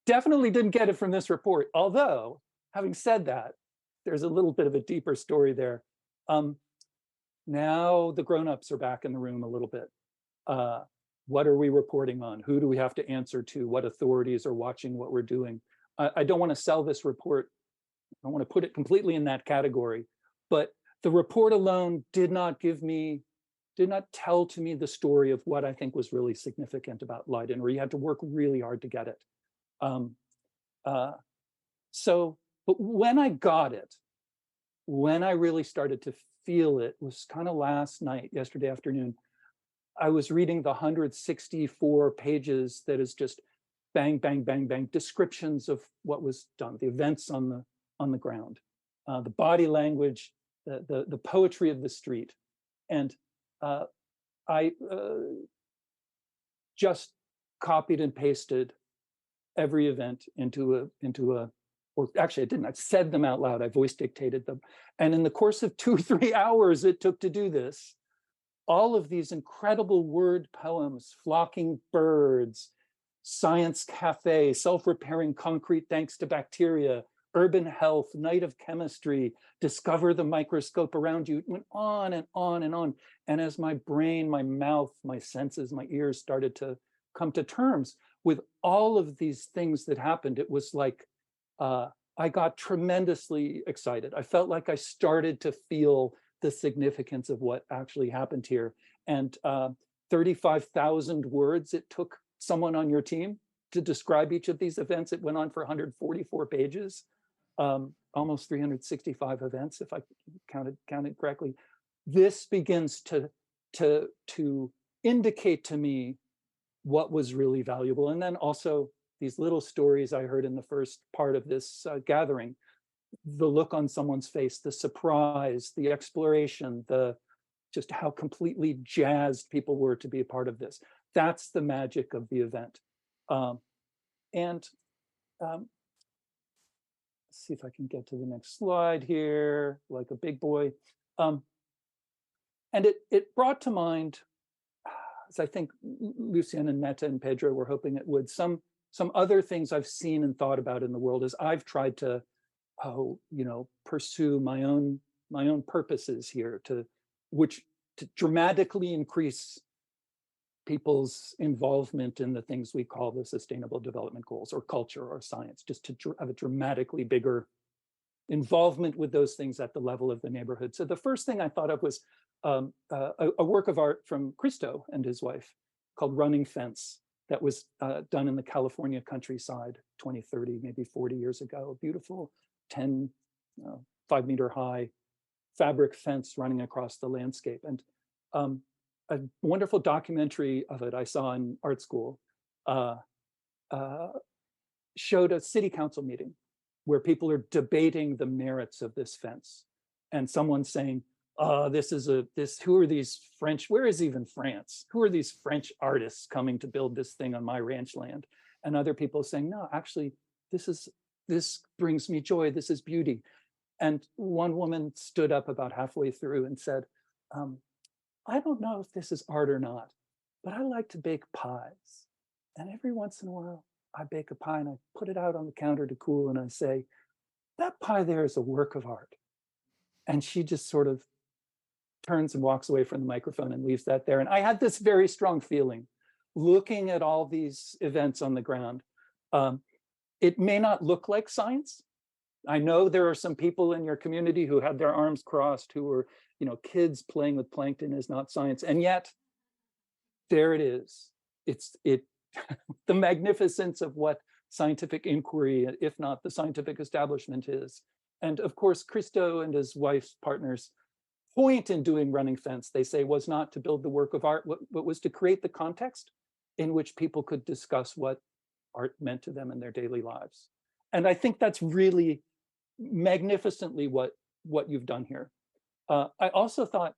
Definitely didn't get it from this report. Although, having said that, there's a little bit of a deeper story there. Now the grown-ups are back in the room a little bit. What are we reporting on? Who do we have to answer to? What authorities are watching what we're doing? I don't want to sell this report. I don't want to put it completely in that category, but the report alone did not tell to me the story of what I think was really significant about Leiden, where you had to work really hard to get it. But when I got it, when I really started to feel it, was kind of yesterday afternoon. I was reading the 164 pages that is just bang, bang, bang, bang, descriptions of what was done, the events on the ground, the body language, the poetry of the street. And I just copied and pasted every event into a, or actually I didn't, I said them out loud, I voice dictated them. And in the course of 2 or 3 hours it took to do this, all of these incredible word poems, flocking birds, science cafe, self-repairing concrete thanks to bacteria, urban health, night of chemistry, discover the microscope around you. It went on and on and on. And as my brain, my mouth, my senses, my ears started to come to terms with all of these things that happened, it was like I got tremendously excited. I felt like I started to feel the significance of what actually happened here. And 35,000 words it took someone on your team to describe each of these events. It went on for 144 pages, almost 365 events, if I counted correctly. This begins to indicate to me what was really valuable. And then also these little stories I heard in the first part of this gathering, the look on someone's face, the surprise, the exploration, just how completely jazzed people were to be a part of this. That's the magic of the event. Let's see if I can get to the next slide here, like a big boy. And it brought to mind, as I think Lucien and Meta and Pedro were hoping it would, some other things I've seen and thought about in the world as I've tried to pursue my own purposes here, to dramatically increase people's involvement in the things we call the Sustainable Development Goals, or culture or science, just to have a dramatically bigger involvement with those things at the level of the neighborhood. So the first thing I thought of was a work of art from Christo and his wife called Running Fence that was done in the California countryside 20, 30, maybe 40 years ago. A beautiful 10, 5-meter high fabric fence running across the landscape. And a wonderful documentary of it I saw in art school showed a city council meeting where people are debating the merits of this fence. And someone's saying, who are these French, where is even France? Who are these French artists coming to build this thing on my ranch land? And other people saying, no, actually, this brings me joy, this is beauty. And one woman stood up about halfway through and said, I don't know if this is art or not, but I like to bake pies. And every once in a while, I bake a pie and I put it out on the counter to cool and I say, that pie there is a work of art. And she just sort of turns and walks away from the microphone and leaves that there. And I had this very strong feeling looking at all these events on the ground. It may not look like science. I know there are some people in your community who had their arms crossed, who were, kids playing with plankton is not science. And yet, there it is. It's the magnificence of what scientific inquiry, if not the scientific establishment, is. And of course, Christo and his wife's partners' point in doing Running Fence, they say, was not to build the work of art, but was to create the context in which people could discuss what art meant to them in their daily lives. And I think that's really magnificently what you've done here. I also thought,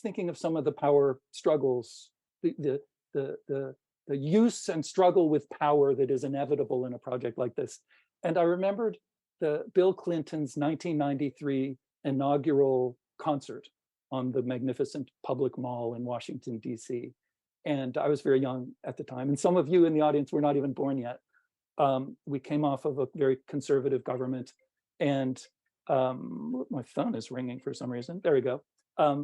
thinking of some of the power struggles, the use and struggle with power that is inevitable in a project like this. And I remembered Bill Clinton's 1993 inaugural concert on the magnificent public mall in Washington, D.C. And I was very young at the time. And some of you in the audience were not even born yet. We came off of a very conservative government, and my phone is ringing for some reason. There we go.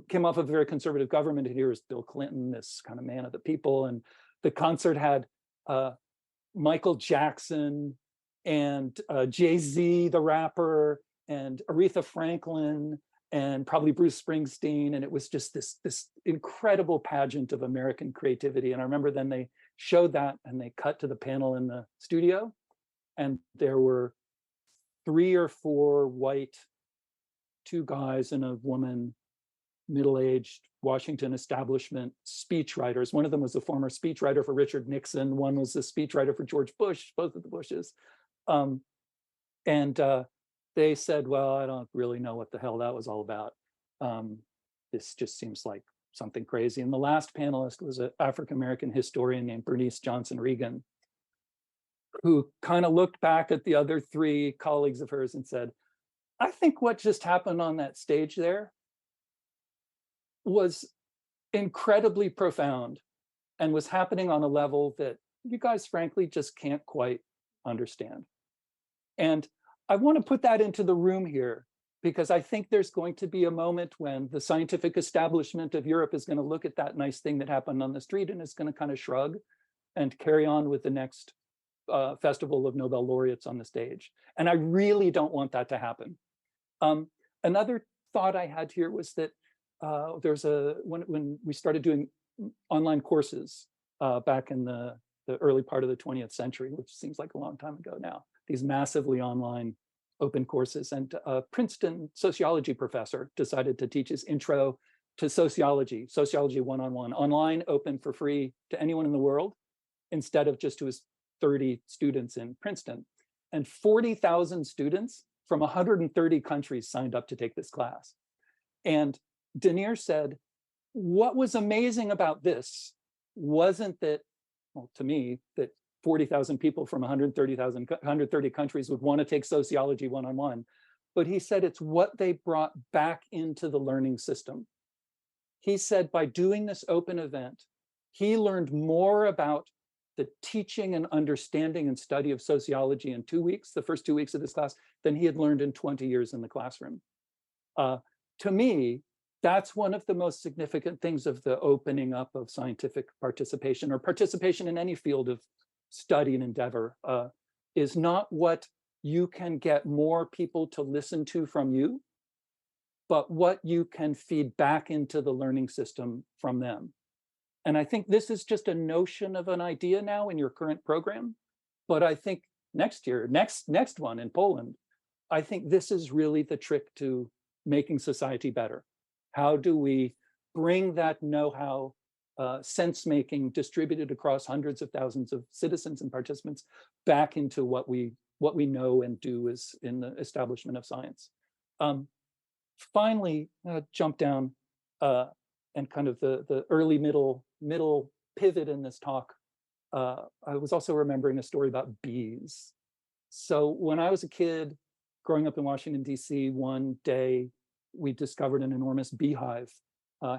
Came off of a very conservative government, and here is Bill Clinton, this kind of man of the people. And the concert had Michael Jackson and Jay-Z, the rapper, and Aretha Franklin, and probably Bruce Springsteen. And it was just this incredible pageant of American creativity. And I remember then they showed that and they cut to the panel in the studio, and there were 3 or 4 white, 2 guys and a woman, middle-aged Washington establishment speechwriters. One of them was a former speechwriter for Richard Nixon. One was a speechwriter for George Bush, both of the Bushes. They said, well, I don't really know what the hell that was all about. This just seems like something crazy. And the last panelist was an African-American historian named Bernice Johnson Regan, who kind of looked back at the other 3 colleagues of hers and said, I think what just happened on that stage there was incredibly profound and was happening on a level that you guys frankly just can't quite understand. And I want to put that into the room here, because I think there's going to be a moment when the scientific establishment of Europe is going to look at that nice thing that happened on the street and is going to kind of shrug and carry on with the next festival of Nobel laureates on the stage. And I really don't want that to happen. Another thought I had here was that when we started doing online courses back in the early part of the 20th century, which seems like a long time ago now, these massively online open courses, and a Princeton sociology professor decided to teach his intro to sociology 1-on-1, online, open for free to anyone in the world, instead of just to his 30 students in Princeton. And 40,000 students from 130 countries signed up to take this class. And Denier said, what was amazing about this wasn't that, well, to me, that 40,000 people from 130 countries would want to take sociology 1-on-1, but he said it's what they brought back into the learning system. He said by doing this open event, he learned more about the teaching and understanding and study of sociology in 2 weeks, the first 2 weeks of this class, than he had learned in 20 years in the classroom. To me, that's one of the most significant things of the opening up of scientific participation, or participation in any field of study and endeavor, is not what you can get more people to listen to from you, but what you can feed back into the learning system from them. And I think this is just a notion of an idea now in your current program. But I think next year, next one in Poland, I think this is really the trick to making society better. How do we bring that know-how, sense-making distributed across hundreds of thousands of citizens and participants back into what we know and do is in the establishment of science. Finally, jump down and kind of the early middle pivot in this talk. I was also remembering a story about bees. So when I was a kid growing up in Washington, D.C., one day we discovered an enormous beehive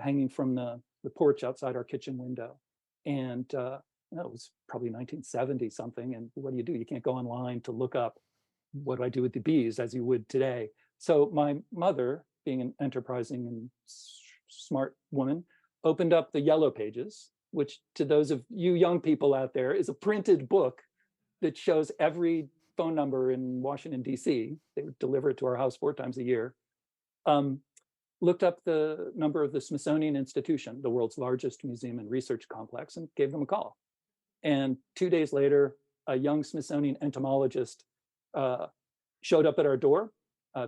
hanging from the porch outside our kitchen window. And it was probably 1970 something. And what do? You can't go online to look up what do I do with the bees as you would today. So my mother, being an enterprising and smart woman, opened up the Yellow Pages, which to those of you young people out there is a printed book that shows every phone number in Washington, D.C. They would deliver it to our house 4 times a year. Looked up the number of the Smithsonian Institution, the world's largest museum and research complex, and gave them a call. And 2 days later, a young Smithsonian entomologist showed up at our door,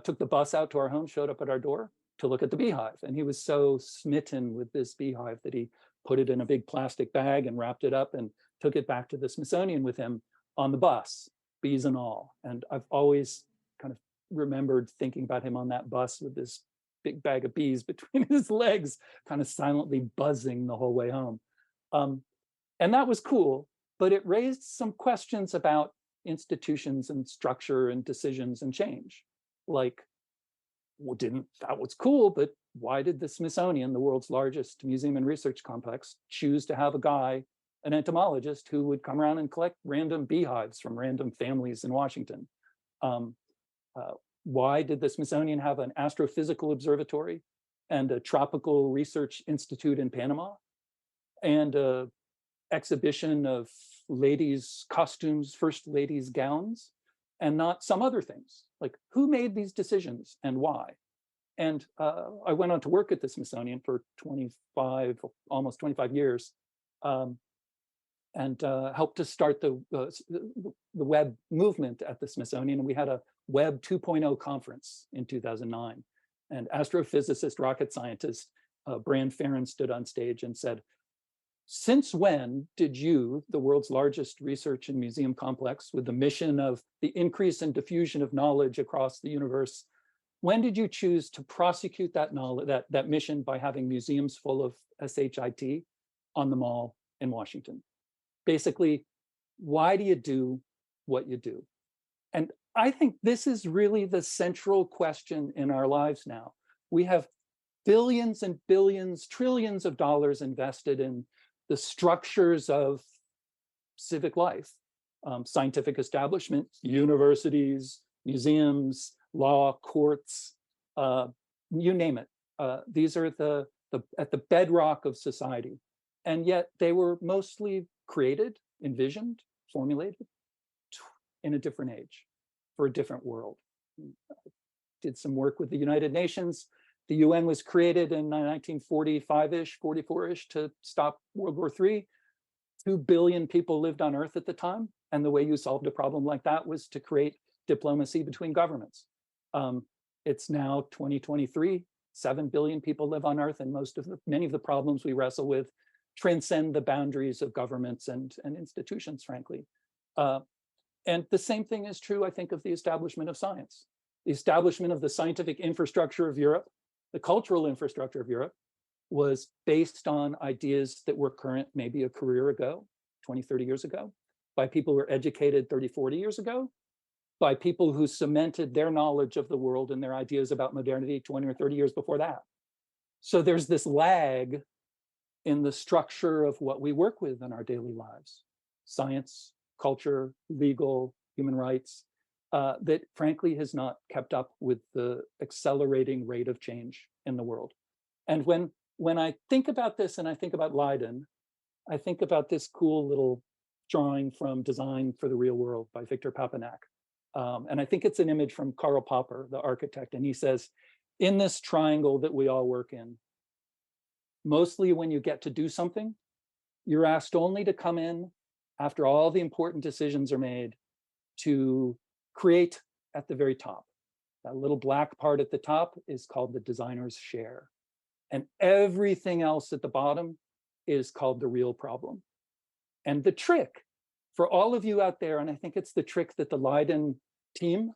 took the bus out to our home, showed up at our door to look at the beehive. And he was so smitten with this beehive that he put it in a big plastic bag and wrapped it up and took it back to the Smithsonian with him on the bus, bees and all. And I've always kind of remembered thinking about him on that bus with this big bag of bees between his legs, kind of silently buzzing the whole way home. And that was cool, but it raised some questions about institutions and structure and decisions and change. Like, well, that was cool, but why did the Smithsonian, the world's largest museum and research complex, choose to have a guy, an entomologist, who would come around and collect random beehives from random families in Washington? Why did the Smithsonian have an astrophysical observatory and a tropical research institute in Panama and an exhibition of ladies' costumes, first ladies' gowns, and not some other things? Like, who made these decisions and why? And I went on to work at the Smithsonian for almost 25 years, and helped to start the web movement at the Smithsonian. And we had a Web 2.0 conference in 2009. And astrophysicist, rocket scientist, Brand Farron stood on stage and said, "Since when did you, the world's largest research and museum complex with the mission of the increase and diffusion of knowledge across the universe, when did you choose to prosecute that knowledge, that mission by having museums full of SHIT on the Mall in Washington? Basically, why do you do what you do?" And I think this is really the central question in our lives now. We have billions and billions, trillions of dollars invested in the structures of civic life, scientific establishment, universities, museums, law, courts, you name it. These are at the bedrock of society. And yet they were mostly created, envisioned, formulated in a different age, for a different world. Did some work with the United Nations. The UN was created in 1945-ish, 44-ish to stop World War III. 2 billion people lived on Earth at the time. And the way you solved a problem like that was to create diplomacy between governments. It's now 2023, 7 billion people live on Earth, and many of the problems we wrestle with transcend the boundaries of governments and institutions, frankly. And the same thing is true, I think, of the establishment of science. The establishment of the scientific infrastructure of Europe, the cultural infrastructure of Europe, was based on ideas that were current maybe a career ago, 20, 30 years ago, by people who were educated 30, 40 years ago, by people who cemented their knowledge of the world and their ideas about modernity 20 or 30 years before that. So there's this lag in the structure of what we work with in our daily lives: science, culture, legal, human rights, that frankly has not kept up with the accelerating rate of change in the world. And when I think about this and I think about Leiden, I think about this cool little drawing from Design for the Real World by Victor Papanak. And I think it's an image from Karl Popper, the architect. And he says, in this triangle that we all work in, mostly when you get to do something, you're asked only to come in after all the important decisions are made to create at the very top. That little black part at the top is called the designer's share. And everything else at the bottom is called the real problem. And the trick for all of you out there, and I think it's the trick that the Leiden team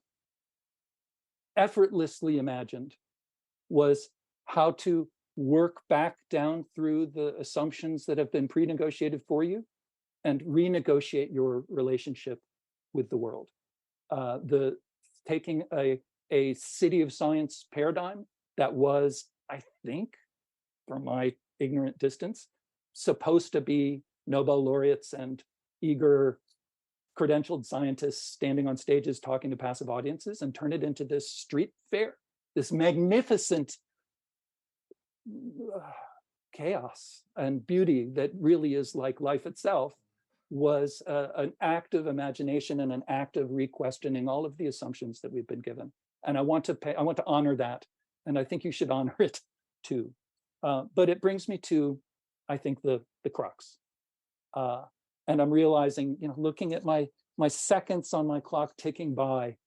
effortlessly imagined, was how to work back down through the assumptions that have been pre-negotiated for you and renegotiate your relationship with the world. Taking a city of science paradigm that was, I think, from my ignorant distance, supposed to be Nobel laureates and eager credentialed scientists standing on stages talking to passive audiences, and turn it into this street fair, this magnificent chaos and beauty that really is like life itself, was an act of imagination and an act of re-questioning all of the assumptions that we've been given. And I want to honor that, and I think you should honor it too. But it brings me to, I think, the crux. And I'm realizing, looking at my seconds on my clock ticking by,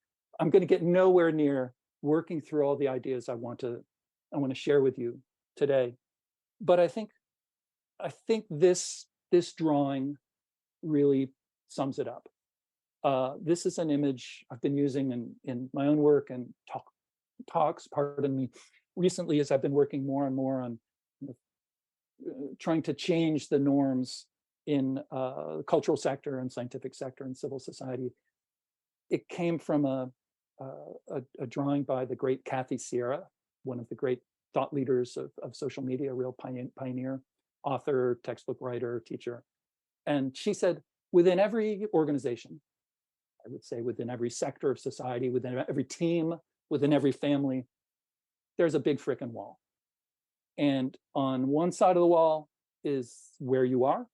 I'm going to get nowhere near working through all the ideas I want to share with you today. But I think this drawing really sums it up. This is an image I've been using in my own work and talks, pardon me, recently, as I've been working more and more on trying to change the norms in the cultural sector and scientific sector and civil society. It came from a drawing by the great Kathy Sierra, one of the great thought leaders of social media, a real pioneer, author, textbook writer, teacher. And she said, within every organization, I would say within every sector of society, within every team, within every family, there's a big frickin' wall. And on one side of the wall is where you are,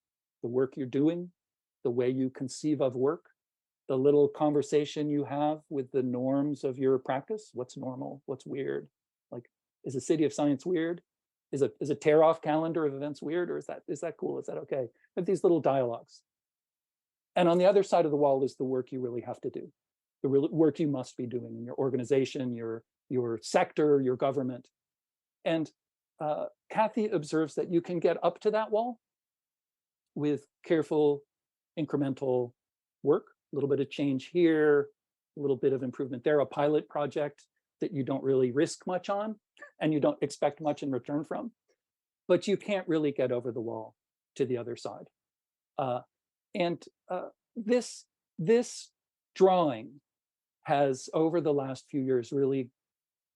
the work you're doing, the way you conceive of work, the little conversation you have with the norms of your practice. What's normal? What's weird? Like, is a city of science weird? Is a tear-off calendar of events weird? Or is that cool? Is that okay? Have these little dialogues. And on the other side of the wall is the work you really have to do, the real work you must be doing in your organization, your sector, your government. And Kathy observes that you can get up to that wall with careful, incremental work, a little bit of change here, a little bit of improvement there, a pilot project that you don't really risk much on and you don't expect much in return from, but you can't really get over the wall to the other side. This drawing has, over the last few years, really,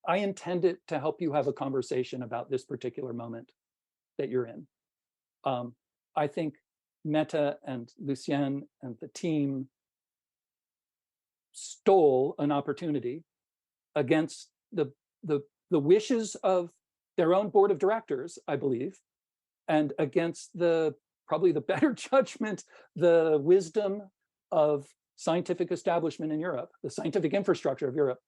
I intend it to help you have a conversation about this particular moment that you're in. I think Mette and Lucien and the team stole an opportunity against the wishes of their own board of directors, I believe, and against probably the better judgment, the wisdom of scientific establishment in Europe, the scientific infrastructure of Europe.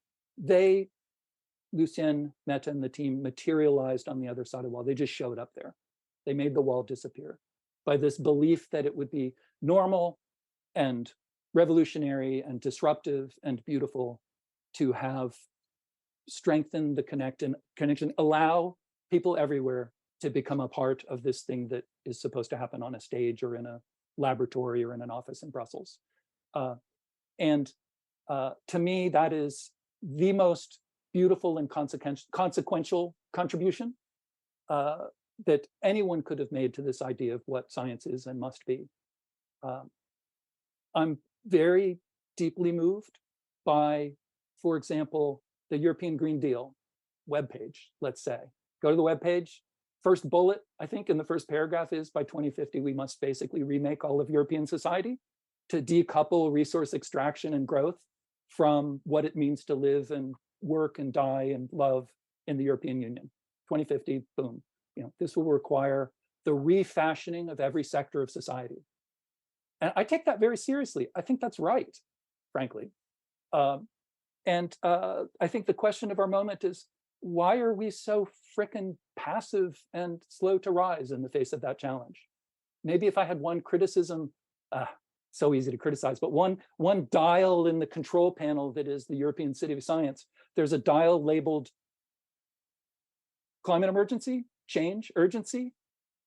Lucien, Mette, and the team materialized on the other side of the wall. They just showed up there. They made the wall disappear by this belief that it would be normal and revolutionary and disruptive and beautiful to have strengthened the connection, allow people everywhere to become a part of this thing that is supposed to happen on a stage or in a laboratory or in an office in Brussels. To me, that is the most beautiful and consequential contribution that anyone could have made to this idea of what science is and must be. I'm very deeply moved by, for example, the European Green Deal webpage, let's say. Go to the webpage. First bullet, I think, in the first paragraph is, by 2050, we must basically remake all of European society to decouple resource extraction and growth from what it means to live and work and die and love in the European Union. 2050, boom. This will require the refashioning of every sector of society. And I take that very seriously. I think that's right, frankly. I think the question of our moment is, why are we so frickin' passive and slow to rise in the face of that challenge? Maybe if I had one criticism, so easy to criticize, but one dial in the control panel that is the European City of Science, there's a dial labeled climate emergency, change, urgency,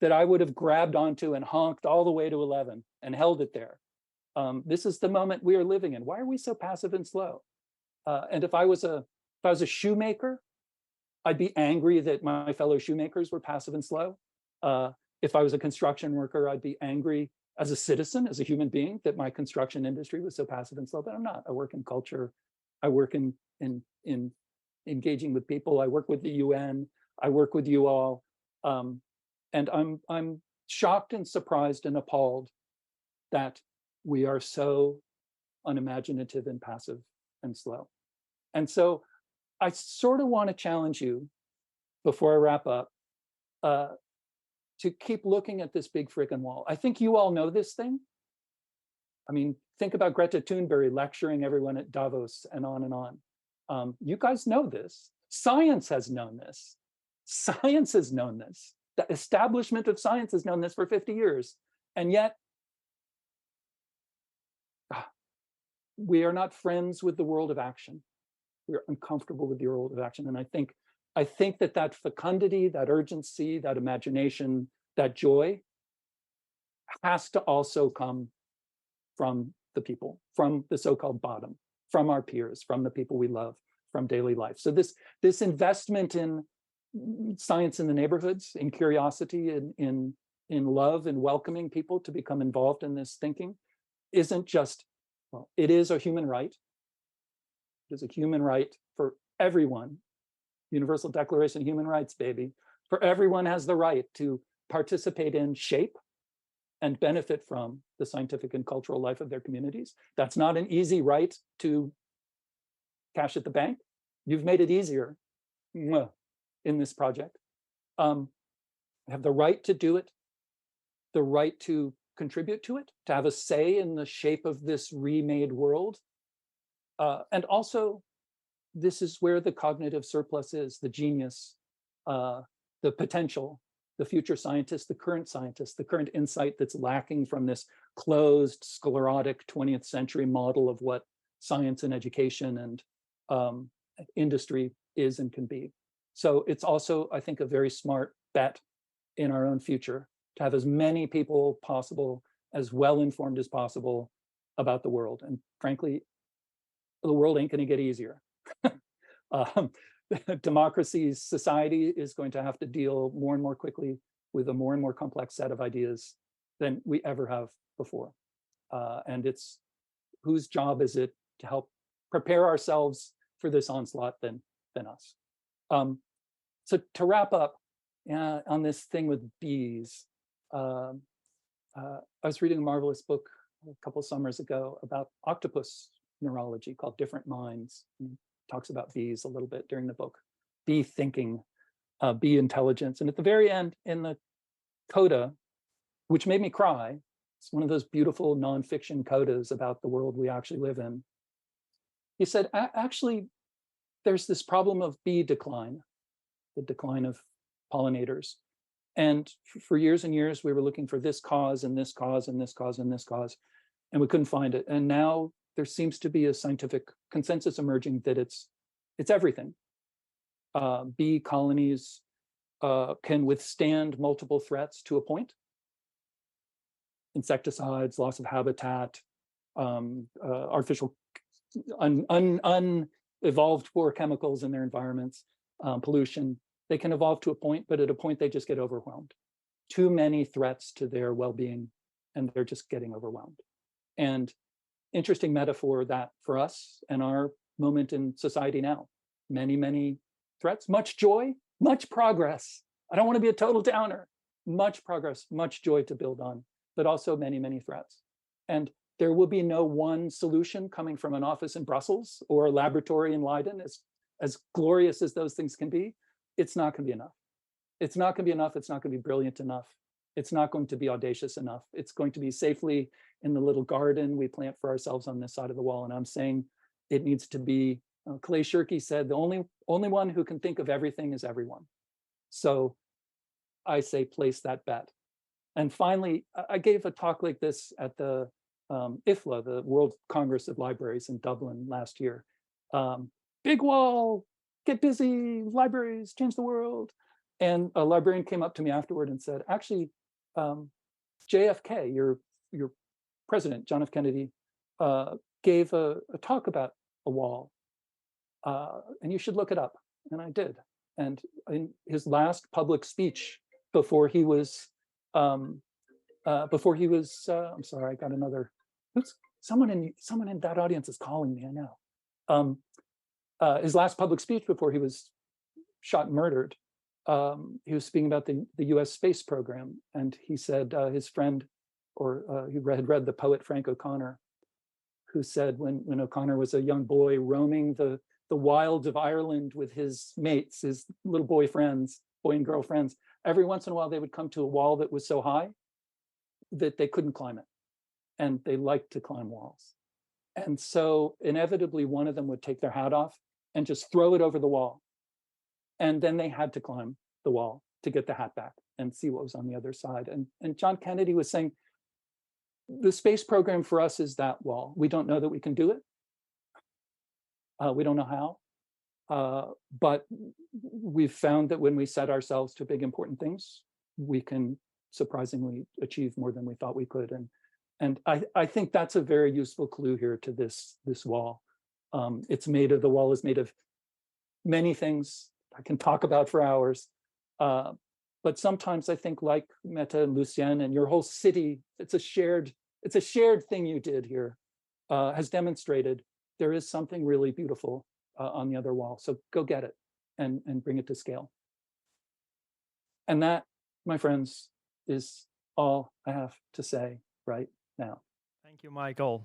that I would have grabbed onto and honked all the way to 11 and held it there. This is the moment we are living in. Why are we so passive and slow? And if I was a shoemaker, I'd be angry that my fellow shoemakers were passive and slow. If I was a construction worker, I'd be angry as a citizen, as a human being, that my construction industry was so passive and slow. But I'm not. I work in culture. I work in engaging with people. I work with the UN. I work with you all. And I'm shocked and surprised and appalled that we are so unimaginative and passive and slow. And so I sort of want to challenge you, before I wrap up, to keep looking at this big freaking wall. I think you all know this thing. I mean, think about Greta Thunberg lecturing everyone at Davos and on and on. You guys know this. Science has known this. Science has known this. The establishment of science has known this for 50 years. And yet, we are not friends with the world of action. We're uncomfortable with the world of action. And I think that fecundity, that urgency, that imagination, that joy has to also come from the people, from the so-called bottom, from our peers, from the people we love, from daily life. So this investment in science in the neighborhoods, in curiosity, in love, and welcoming people to become involved in this thinking isn't just, well, it is a human right. It is a human right for everyone. Universal Declaration of Human Rights, baby. For everyone has the right to participate in, shape, and benefit from the scientific and cultural life of their communities. That's not an easy right to cash at the bank. You've made it easier in this project. Have the right to do it, the right to contribute to it, to have a say in the shape of this remade world. And also, this is where the cognitive surplus is, the genius, the potential, the future scientist, the current insight that's lacking from this closed, sclerotic 20th century model of what science and education and industry is and can be. So it's also, I think, a very smart bet in our own future to have as many people possible, as well-informed as possible about the world. And frankly, the world ain't gonna get easier. Democracy's society is going to have to deal more and more quickly with a more and more complex set of ideas than we ever have before. And it's whose job is it to help prepare ourselves for this onslaught than us. So to wrap up on this thing with bees, I was reading a marvelous book a couple summers ago about octopus neurology called Different Minds. And talks about bees a little bit during the book. Bee thinking, bee intelligence. And at the very end, in the coda, which made me cry, it's one of those beautiful nonfiction codas about the world we actually live in. He said, actually, there's this problem of bee decline, the decline of pollinators. And for years and years, we were looking for this cause and this cause and this cause and this cause, and we couldn't find it. And now there seems to be a scientific consensus emerging that it's everything. Bee colonies can withstand multiple threats to a point. Insecticides, loss of habitat, artificial, unevolved poor chemicals in their environments, pollution. They can evolve to a point, but at a point they just get overwhelmed. Too many threats to their well-being, and they're just getting overwhelmed. And interesting metaphor that for us and our moment in society now. Many, many threats, much joy, much progress. I don't want to be a total downer. Much progress, much joy to build on, but also many, many threats. And there will be no one solution coming from an office in Brussels or a laboratory in Leiden, as glorious as those things can be. It's not going to be enough. It's not going to be enough. It's not going to be brilliant enough. It's not going to be audacious enough. It's going to be safely in the little garden we plant for ourselves on this side of the wall. And I'm saying It needs to be, Clay Shirky said, the only one who can think of everything is everyone. So I say place that bet. And finally, I gave a talk like this at the IFLA, the World Congress of Libraries in Dublin last year. Big wall, get busy, libraries, change the world. And a librarian came up to me afterward and said, actually, JFK, your president, John F. Kennedy, gave a talk about a wall, and you should look it up. And I did. And in his last public speech before he was, I'm sorry, I got another. Oops, someone in that audience is calling me. I know. His last public speech before he was shot and murdered, he was speaking about the U.S. space program, and he said his friend, or he had read the poet Frank O'Connor, who said when O'Connor was a young boy roaming the wilds of Ireland with his mates, his little boy and girl friends, every once in a while they would come to a wall that was so high that they couldn't climb it, and they liked to climb walls. And so inevitably one of them would take their hat off and just throw it over the wall. And then they had to climb the wall to get the hat back and see what was on the other side. And John Kennedy was saying, the space program for us is that wall. We don't know that we can do it. We don't know how. But we've found that when we set ourselves to big, important things, we can surprisingly achieve more than we thought we could. And I think that's a very useful clue here to this wall. The wall is made of many things I can talk about for hours. But sometimes I think, like Mette and Lucien and your whole city, it's a shared thing you did here, has demonstrated there is something really beautiful on the other wall. So go get it and bring it to scale. And that, my friends, is all I have to say right now. Thank you, Michael.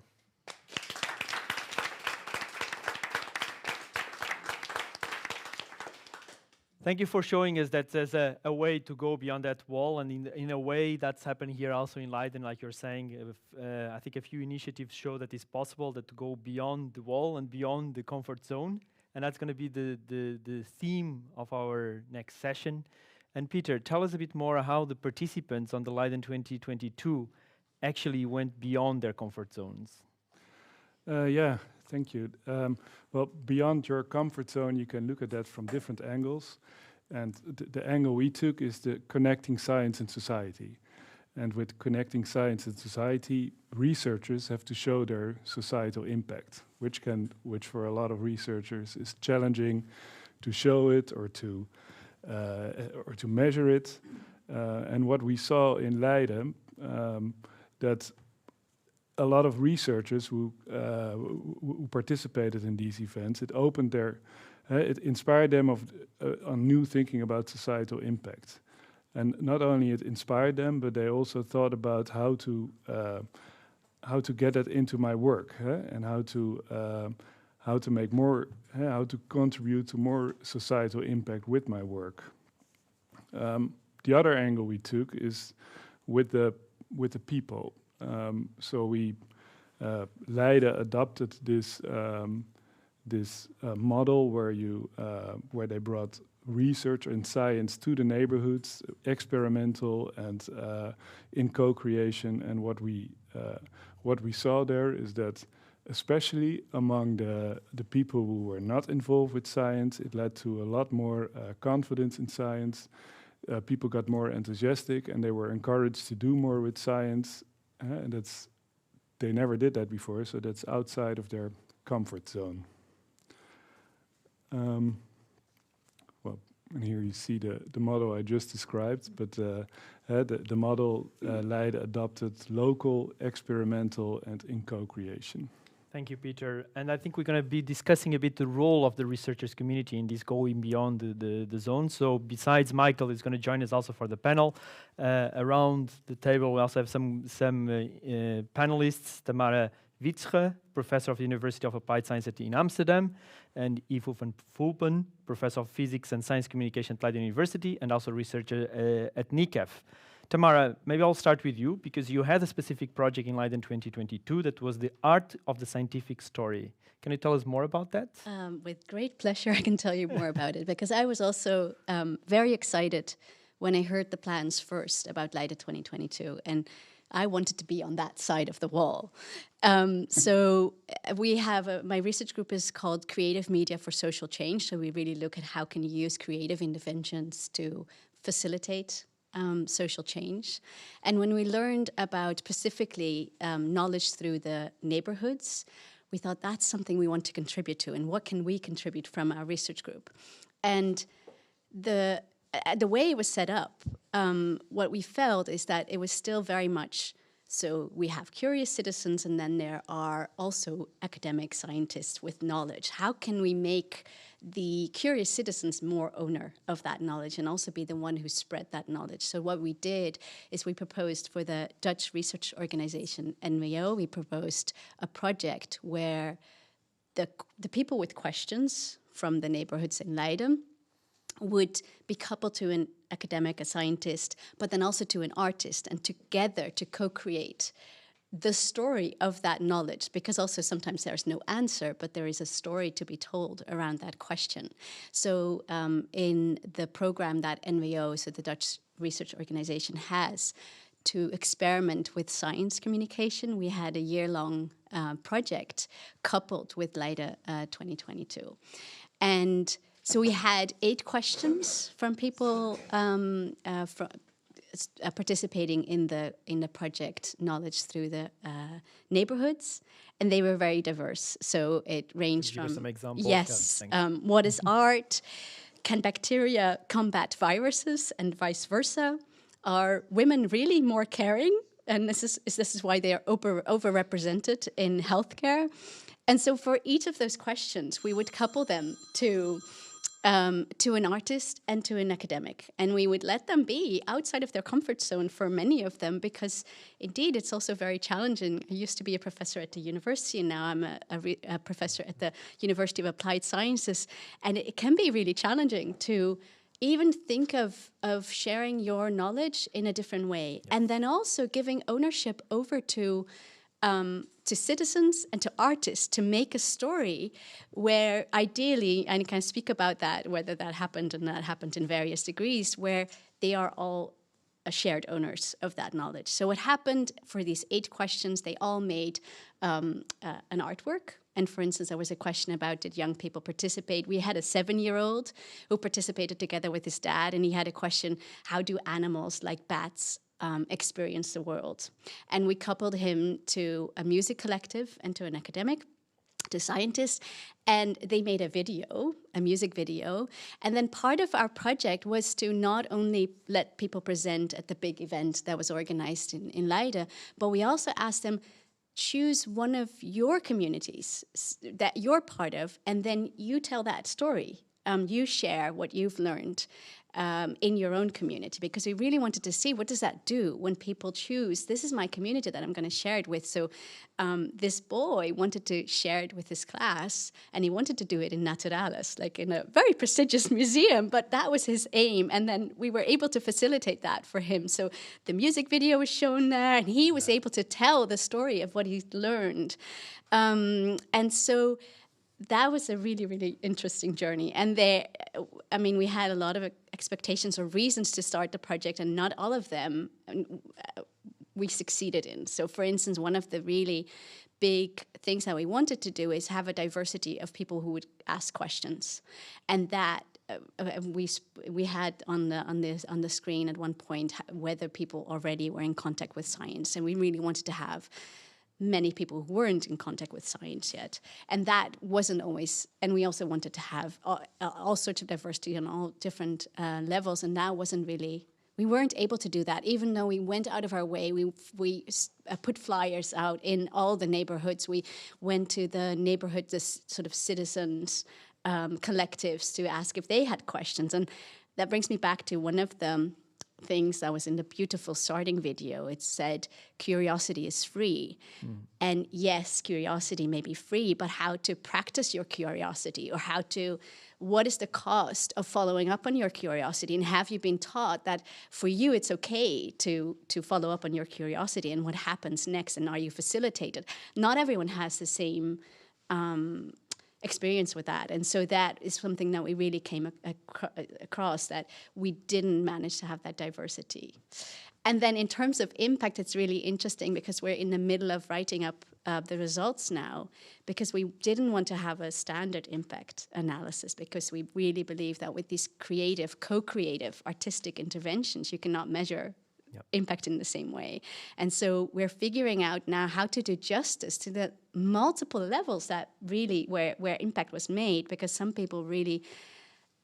Thank you for showing us that there's a way to go beyond that wall, and in a way that's happened here also in Leiden, like you're saying. I think a few initiatives show that it's possible to go beyond the wall and beyond the comfort zone, and that's going to be the theme of our next session. And Peter, tell us a bit more how the participants on the Leiden 2022 actually went beyond their comfort zones. Yeah, thank you. Well, beyond your comfort zone, you can look at that from different angles. And the angle we took is the connecting science and society. And with connecting science and society, researchers have to show their societal impact, which for a lot of researchers is challenging to show it or to measure it. And what we saw in Leiden, that a lot of researchers who participated in these events, it opened it inspired them on new thinking about societal impact. And not only it inspired them, but they also thought about how to get that into my work, and how to make more, how to contribute to more societal impact with my work. The other angle we took is with the people. So we Leiden adopted this model where they brought research and science to the neighborhoods, experimental and in co-creation. And what we saw there is that, especially among the people who were not involved with science, it led to a lot more confidence in science. People got more enthusiastic, and they were encouraged to do more with science. And they never did that before, so that's outside of their comfort zone. Well, and here you see the model I just described, but the model Leiden adopted local, experimental, and in co-creation. Thank you, Peter. And I think we're going to be discussing a bit the role of the researchers community in this going beyond the zone. So besides Michael is going to join us also for the panel. Around the table we also have some panelists. Tamara Wietsche, professor of the University of Applied Science in Amsterdam, and Ivo van Fulpen, professor of physics and science communication at Leiden University, and also researcher at NICEF. Tamara, maybe I'll start with you because you had a specific project in Leiden 2022 that was the art of the scientific story. Can you tell us more about that? With great pleasure, I can tell you more about it, because I was also very excited when I heard the plans first about Leiden 2022, and I wanted to be on that side of the wall. So we have, my research group is called Creative Media for Social Change, so we really look at how can you use creative interventions to facilitate social change. And when we learned about specifically knowledge through the neighborhoods, we thought that's something we want to contribute to, and what can we contribute from our research group? And the way it was set up, what we felt is that it was still very much, so we have curious citizens, and then there are also academic scientists with knowledge. How can we make the curious citizens more owner of that knowledge and also be the one who spread that knowledge? So what we did is we proposed for the Dutch research organization NWO, we proposed a project where the people with questions from the neighborhoods in Leiden would be coupled to an academic, a scientist, but then also to an artist, and together to co-create the story of that knowledge, because also sometimes there's no answer, but there is a story to be told around that question. So in the program that NWO, so the Dutch research organization, has to experiment with science communication, we had a year-long project coupled with Leiden 2022. And so we had 8 questions from people participating in the project Knowledge Through the Neighborhoods, and they were very diverse. So it ranged from, some examples? yes, what is art? Can bacteria combat viruses, and vice versa? Are women really more caring? And this is why they are overrepresented in healthcare. And so for each of those questions, we would couple them to an artist and to an academic. And we would let them be outside of their comfort zone for many of them, because indeed it's also very challenging. I used to be a professor at the university, and now I'm a professor at the University of Applied Sciences. And it can be really challenging to even think of sharing your knowledge in a different way. Yes. And then also giving ownership over to citizens and to artists to make a story where ideally, and I can speak about that, whether that happened and that happened in various degrees, where they are all shared owners of that knowledge. So what happened for these 8 questions, they all made an artwork. And for instance, there was a question about, did young people participate? We had a 7-year-old who participated together with his dad, and he had a question, how do animals like bats experience the world? And we coupled him to a music collective and to an academic, to scientists, and they made a video, a music video. And then part of our project was to not only let people present at the big event that was organized in Leiden, but we also asked them, choose one of your communities that you're part of, and then you tell that story. You share what you've learned in your own community, because we really wanted to see what does that do when people choose, this is my community that I'm going to share it with. So this boy wanted to share it with his class, and he wanted to do it in Naturalis, like in a very prestigious museum, but that was his aim. And then we were able to facilitate that for him. So the music video was shown there, and he was able to tell the story of what he learned. And so that was a really, really interesting journey. And we had a lot of expectations or reasons to start the project, and not all of them we succeeded in. So for instance, one of the really big things that we wanted to do is have a diversity of people who would ask questions. And that we had on the screen at one point whether people already were in contact with science. And we really wanted to have many people who weren't in contact with science yet. And that wasn't always, and we also wanted to have all sorts of diversity on all different levels, and that wasn't really, we weren't able to do that, even though we went out of our way. We put flyers out in all the neighborhoods. We went to the neighborhood, this sort of citizens collectives, to ask if they had questions. And that brings me back to one of the things that was in the beautiful starting video. It said, curiosity is free. And yes, curiosity may be free, but how to practice your curiosity, or what is the cost of following up on your curiosity? And have you been taught that for you it's okay to follow up on your curiosity, and what happens next, and are you facilitated? Not everyone has the same experience with that. And so that is something that we really came across, that we didn't manage to have that diversity. And then in terms of impact, it's really interesting because we're in the middle of writing up the results now, because we didn't want to have a standard impact analysis, because we really believe that with these creative, co-creative, artistic interventions, you cannot measure impact in the same way. And so we're figuring out now how to do justice to the multiple levels that really where impact was made, because some people really,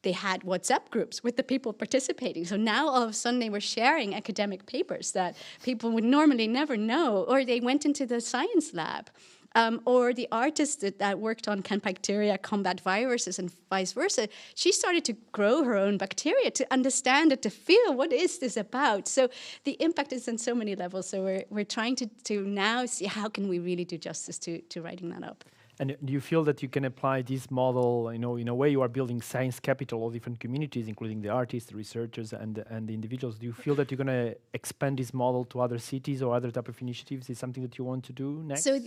they had WhatsApp groups with the people participating. So now all of a sudden they were sharing academic papers that people would normally never know, or they went into the science lab. Or the artist that worked on can bacteria combat viruses and vice versa, she started to grow her own bacteria to understand it, to feel what is this about. So the impact is on so many levels. So we're trying to now see how can we really do justice to writing that up. And do you feel that you can apply this model, in a way you are building science capital of different communities, including the artists, the researchers, and the individuals? Do you feel that you're going to expand this model to other cities or other type of initiatives? Is something that you want to do next? So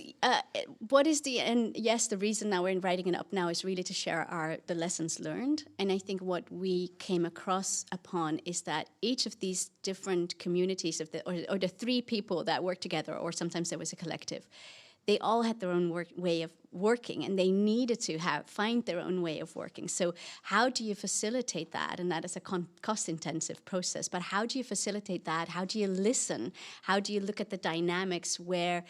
yes, the reason now we're writing it up now is really to share the lessons learned. And I think what we came across upon is that each of these different communities or the three people that work together, or sometimes there was a collective, they all had their own way of working, and they needed to find their own way of working. So how do you facilitate that? And that is a cost-intensive process. But how do you facilitate that? How do you listen? How do you look at the dynamics where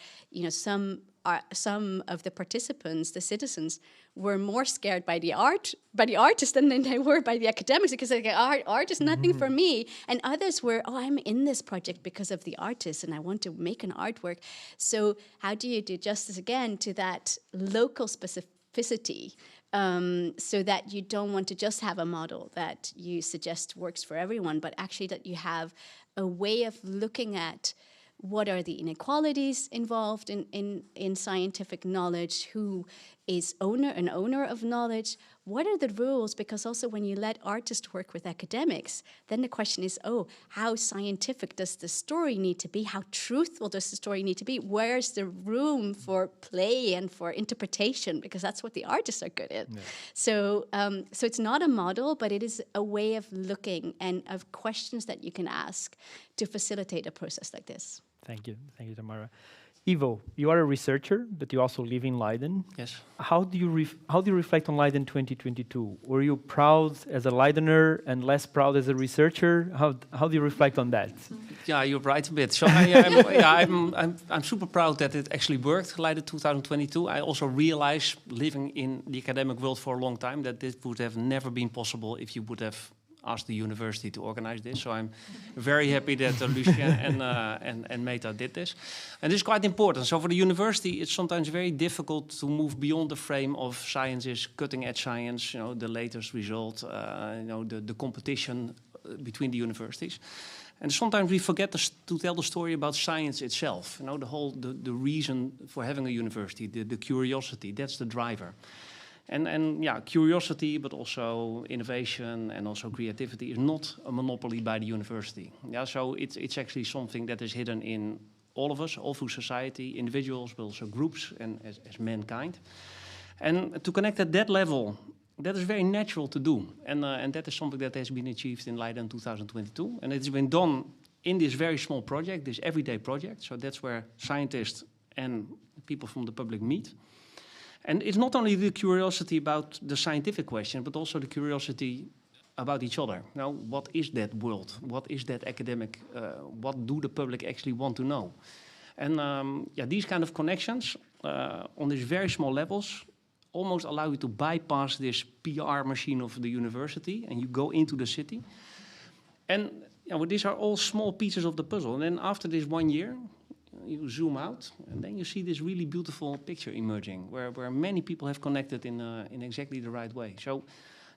some of the participants, the citizens, were more scared by the artist than they were by the academics, because art is nothing for me. And others were, I'm in this project because of the artist and I want to make an artwork. So how do you do justice again to that local specificity, so that you don't want to just have a model that you suggest works for everyone, but actually that you have a way of looking at what are the inequalities involved in scientific knowledge, who is an owner of knowledge, what are the rules? Because also when you let artists work with academics, then the question is, how scientific does the story need to be? How truthful does the story need to be? Where's the room for play and for interpretation? Because that's what the artists are good at. Yeah. So it's not a model, but it is a way of looking and of questions that you can ask to facilitate a process like this. Thank you, Tamara. Ivo, you are a researcher, but you also live in Leiden. Yes. How do you reflect on Leiden 2022? Were you proud as a Leidener and less proud as a researcher? How do you reflect on that? Yeah, you're right a bit. So I'm super proud that it actually worked, Leiden 2022. I also realize, living in the academic world for a long time, that this would have never been possible if you would have asked the university to organize this. So I'm very happy that Lucien and Meta did this. And this is quite important. So for the university, it's sometimes very difficult to move beyond the frame of science is cutting edge science, the latest result, the competition between the universities. And sometimes we forget to tell the story about science itself. The reason for having a university, the curiosity, that's the driver. And curiosity, but also innovation and also creativity is not a monopoly by the university. Yeah, so it's actually something that is hidden in all of us, all through society, individuals, but also groups and as mankind. And to connect at that level, that is very natural to do. And that is something that has been achieved in Leiden 2022. And it's been done in this very small project, this everyday project. So that's where scientists and people from the public meet. And it's not only the curiosity about the scientific question, but also the curiosity about each other. Now, what is that world? What is that academic? What do the public actually want to know? And these kind of connections on these very small levels almost allow you to bypass this PR machine of the university, and you go into the city. And these are all small pieces of the puzzle. And then after this 1 year, you zoom out, and then you see this really beautiful picture emerging, where many people have connected in exactly the right way. So,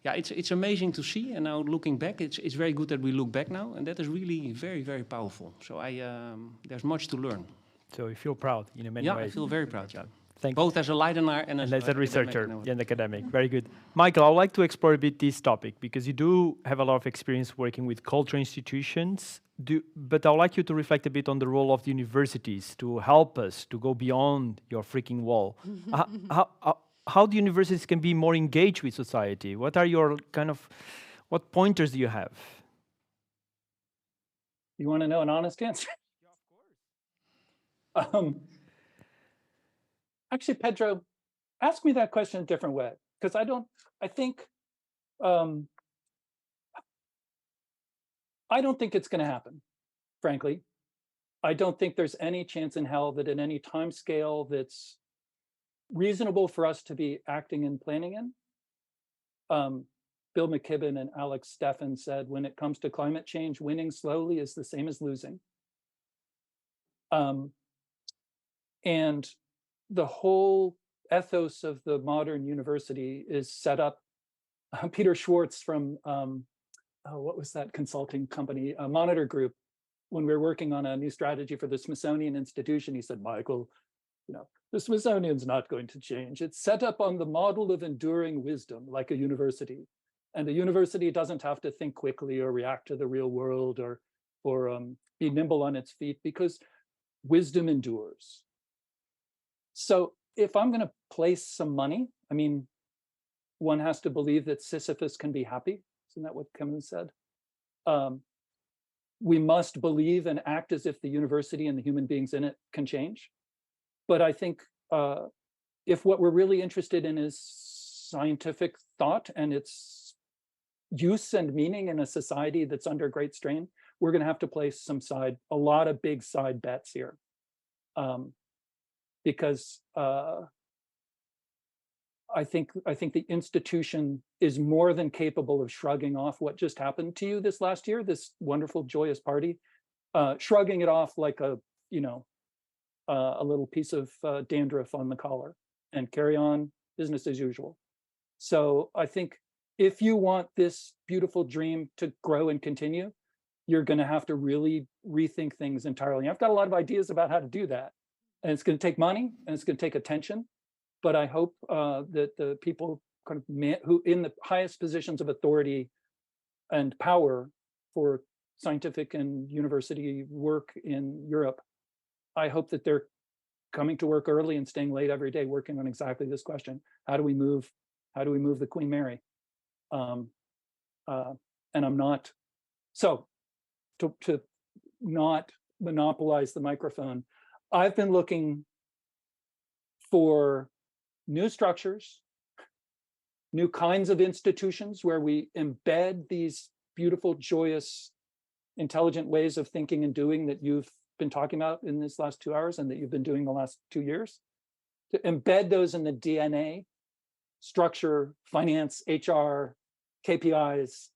yeah, it's amazing to see. And now looking back, it's very good that we look back now, and that is really very, very powerful. So there's much to learn. So you feel proud in many ways. Yeah, I feel very proud. Yeah. Thank Both as a Leidenaar and as a researcher and academic. Very good. Michael, I would like to explore a bit this topic because you do have a lot of experience working with cultural institutions. But I would like you to reflect a bit on the role of the universities to help us to go beyond your freaking wall. How the universities can be more engaged with society? What are your what pointers do you have? You want to know an honest answer? Yeah, of course. Actually, Pedro, ask me that question a different way, because I don't think it's going to happen, frankly. I don't think there's any chance in hell that in any time scale that's reasonable for us to be acting and planning in. Bill McKibben and Alex Steffen said, when it comes to climate change, winning slowly is the same as losing. And the whole ethos of the modern university is set up. Peter Schwartz from, what was that consulting company, Monitor Group, when we were working on a new strategy for the Smithsonian Institution, he said, Michael, the Smithsonian's not going to change. It's set up on the model of enduring wisdom, like a university. And the university doesn't have to think quickly or react to the real world or be nimble on its feet, because wisdom endures. So if I'm going to place some money, I mean, one has to believe that Sisyphus can be happy. Isn't that what Kevin said? We must believe and act as if the university and the human beings in it can change. But I think if what we're really interested in is scientific thought and its use and meaning in a society that's under great strain, we're going to have to place a lot of big side bets here. Because I think the institution is more than capable of shrugging off what just happened to you this last year, this wonderful, joyous party, shrugging it off like a little piece of dandruff on the collar and carry on business as usual. So I think if you want this beautiful dream to grow and continue, you're going to have to really rethink things entirely. I've got a lot of ideas about how to do that. And it's going to take money and it's going to take attention. But I hope that the people who in the highest positions of authority and power for scientific and university work in Europe, I hope that they're coming to work early and staying late every day, working on exactly this question: how do we move the Queen Mary? And I'm not to not monopolize the microphone. I've been looking for new structures, new kinds of institutions where we embed these beautiful, joyous, intelligent ways of thinking and doing that you've been talking about in this last 2 hours and that you've been doing the last 2 years, to embed those in the DNA, structure, finance, HR, KPIs,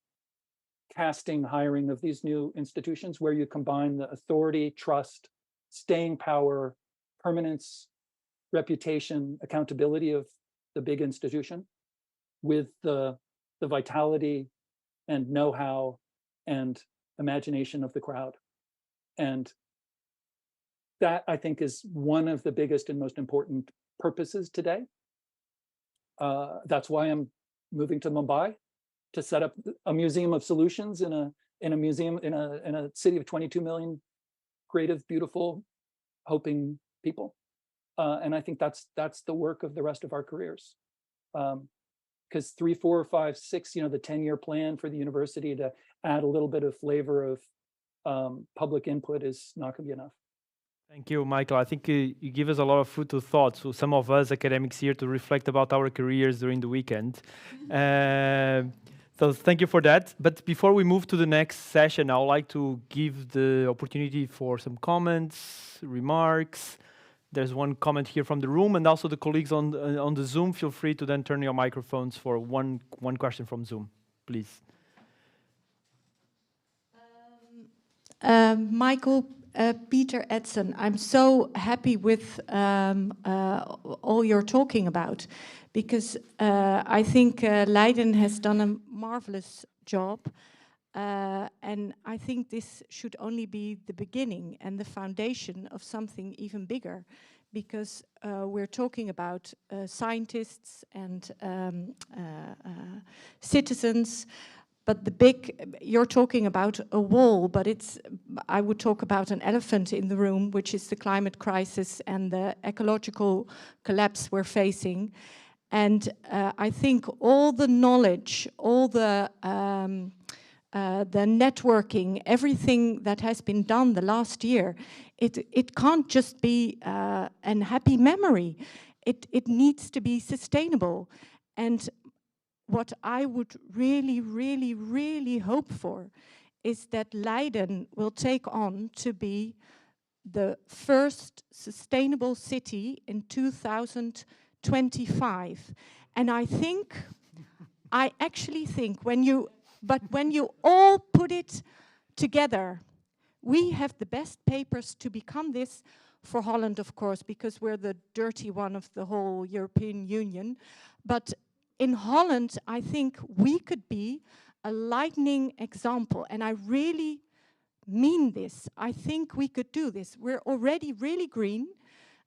casting, hiring of these new institutions where you combine the authority, trust, staying power, permanence, reputation, accountability of the big institution with the vitality and know-how and imagination of the crowd. And that, I think, is one of the biggest and most important purposes today. That's why I'm moving to Mumbai to set up a museum of solutions in a museum in a city of 22 million creative, beautiful, hoping people. And I think that's the work of the rest of our careers. Because 3, 4, 5, 6, the 10-year plan for the university to add a little bit of flavor of public input is not going to be enough. Thank you, Michael. I think you give us a lot of food for thought. So some of us academics here to reflect about our careers during the weekend. So thank you for that. But before we move to the next session, I would like to give the opportunity for some comments, remarks. There's one comment here from the room, and also the colleagues on the Zoom. Feel free to then turn your microphones for one question from Zoom, please. Michael Peter Edson, I'm so happy with all you're talking about, because I think Leiden has done a marvelous job. And I think this should only be the beginning and the foundation of something even bigger, because we're talking about scientists and citizens. But you're talking about a wall, but I would talk about an elephant in the room, which is the climate crisis and the ecological collapse we're facing. And I think all the knowledge, all the networking, everything that has been done the last year, it can't just be a happy memory. It needs to be sustainable. And what I would really, really, really hope for is that Leiden will take on to be the first sustainable city in 2025. And I actually think when you all put it together, we have the best papers to become this for Holland, of course, because we're the dirty one of the whole European Union. But in Holland, I think we could be a lightning example. And I really mean this. I think we could do this. We're already really green.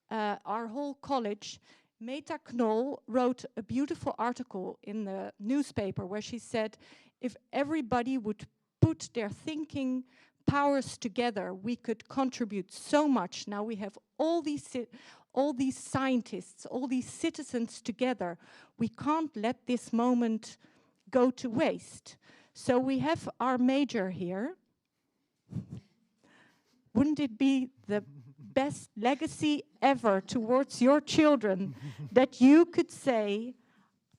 Our whole college, Meta Knoll, wrote a beautiful article in the newspaper where she said, if everybody would put their thinking powers together, we could contribute so much. Now we have all these scientists, all these citizens together. We can't let this moment go to waste. So we have our major here. Wouldn't it be the best legacy ever towards your children that you could say,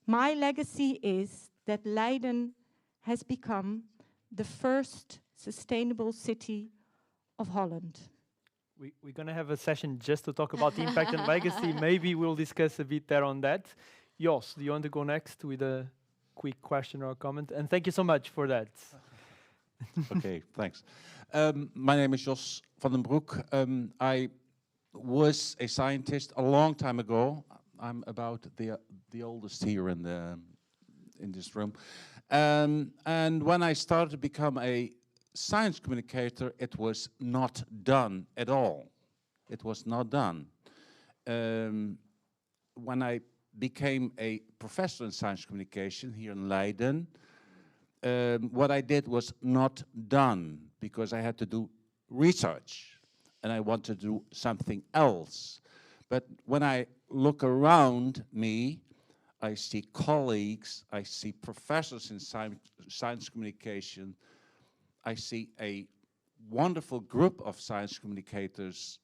my legacy is that Leiden has become the first sustainable city of Holland? We're going to have a session just to talk about impact and legacy. Maybe we'll discuss a bit there on that. Jos, do you want to go next with a quick question or comment? And thank you so much for that. Okay, thanks. My name is Jos van den Broek. I was a scientist a long time ago. I'm about the oldest here in this room. And when I started to become a science communicator, it was not done at all. It was not done. When I became a professor in science communication here in Leiden, what I did was not done because I had to do research and I wanted to do something else. But when I look around me, I see colleagues, I see professors in science communication, I see a wonderful group of science communicators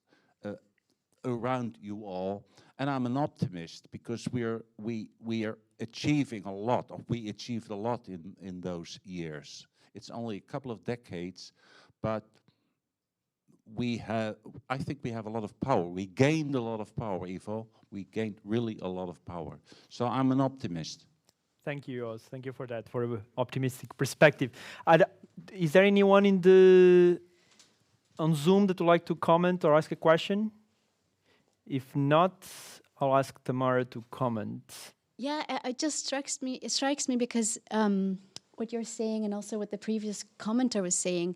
around you all, and I'm an optimist because we are achieving a lot. We achieved a lot in those years. It's only a couple of decades, but I think we have a lot of power. We gained a lot of power, Ivo. We gained really a lot of power. So I'm an optimist. Thank you, Jos. Thank you for that, for an optimistic perspective. Is there anyone on Zoom that would like to comment or ask a question? If not, I'll ask Tamara to comment. Yeah, it just strikes me because what you're saying and also what the previous commenter was saying,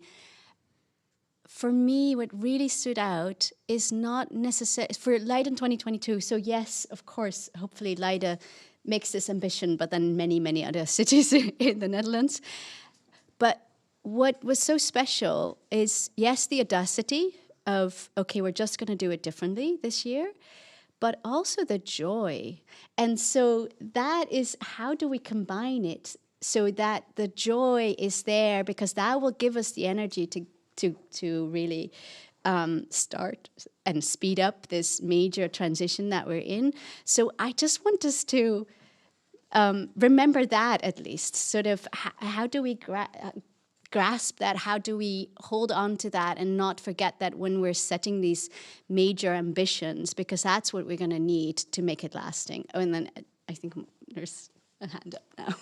for me, what really stood out is not necessary for Leiden 2022. So yes, of course, hopefully Leiden makes this ambition, but then many, many other cities in the Netherlands. But what was so special is, yes, the audacity of, okay, we're just going to do it differently this year, but also the joy. And so that is, how do we combine it so that the joy is there, because that will give us the energy to really start and speed up this major transition that we're in. So I just want us to remember that, at least, sort of how do we grasp that? How do we hold on to that and not forget that when we're setting these major ambitions, because that's what we're going to need to make it lasting. Oh, and then I think there's a hand up now.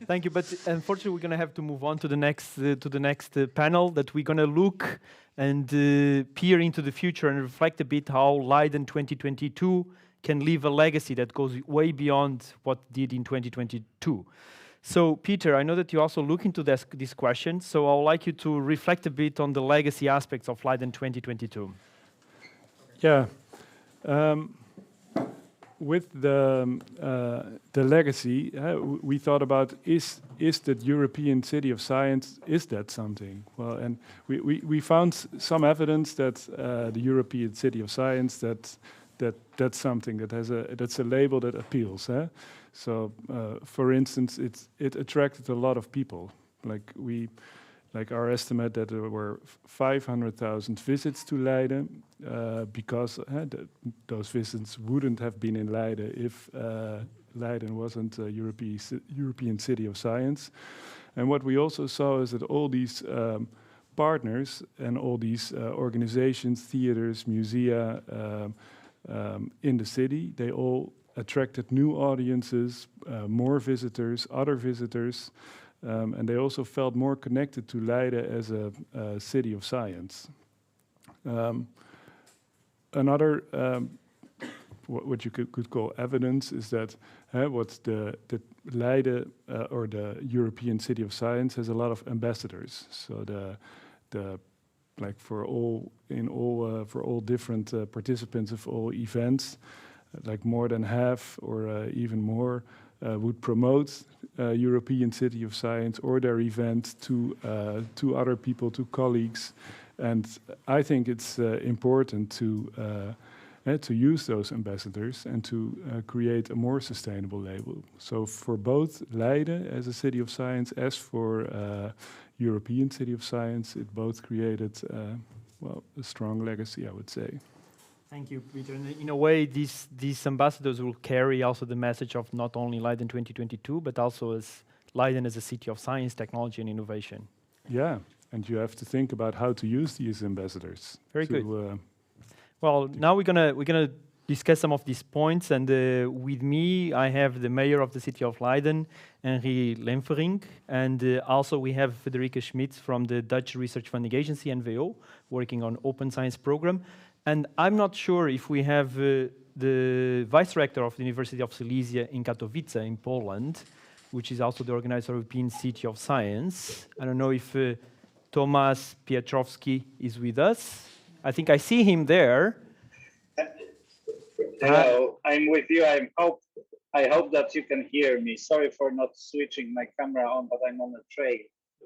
Thank you, but unfortunately we're going to have to move on to the next panel, that we're going to look and peer into the future and reflect a bit how Leiden 2022 can leave a legacy that goes way beyond what did in 2022. So, Peter, I know that you also look into this question, so I would like you to reflect a bit on the legacy aspects of Leiden 2022. Yeah. With the legacy, we thought about is that European City of Science, is that something? Well, and we found some evidence that the European City of Science, that's something that has that's a label that appeals. So, for instance, it attracted a lot of people. Like our estimate that there were 500,000 visits to Leiden, because those visits wouldn't have been in Leiden if Leiden wasn't a European City of Science. And what we also saw is that all these partners and all these organizations, theaters, musea in the city, they all attracted new audiences, more visitors, other visitors. And they also felt more connected to Leiden as a city of science. Another, what you could call evidence, is that what the Leiden or the European City of Science has a lot of ambassadors. So for all different participants of all events, like more than half or even more would promote European City of Science or their event to other people, to colleagues. And I think it's important to use those ambassadors and to create a more sustainable label. So for both Leiden as a city of science as for European City of Science, it both created a strong legacy, I would say. Thank you, Peter. And in a way, these ambassadors will carry also the message of not only Leiden 2022, but also as Leiden as a city of science, technology, and innovation. Yeah, and you have to think about how to use these ambassadors. Very good. Well, now we're gonna discuss some of these points, and with me I have the mayor of the city of Leiden, Henri Lemfering, and also we have Federica Schmitz from the Dutch Research Funding Agency, NVO, working on Open Science Program. And I'm not sure if we have the vice rector of the University of Silesia in Katowice in Poland, which is also the organizer of European City of Science. I don't know if Tomasz Piotrowski is with us. I think I see him there. Hello, I'm with you. I hope that you can hear me. Sorry for not switching my camera on, but I'm on a train.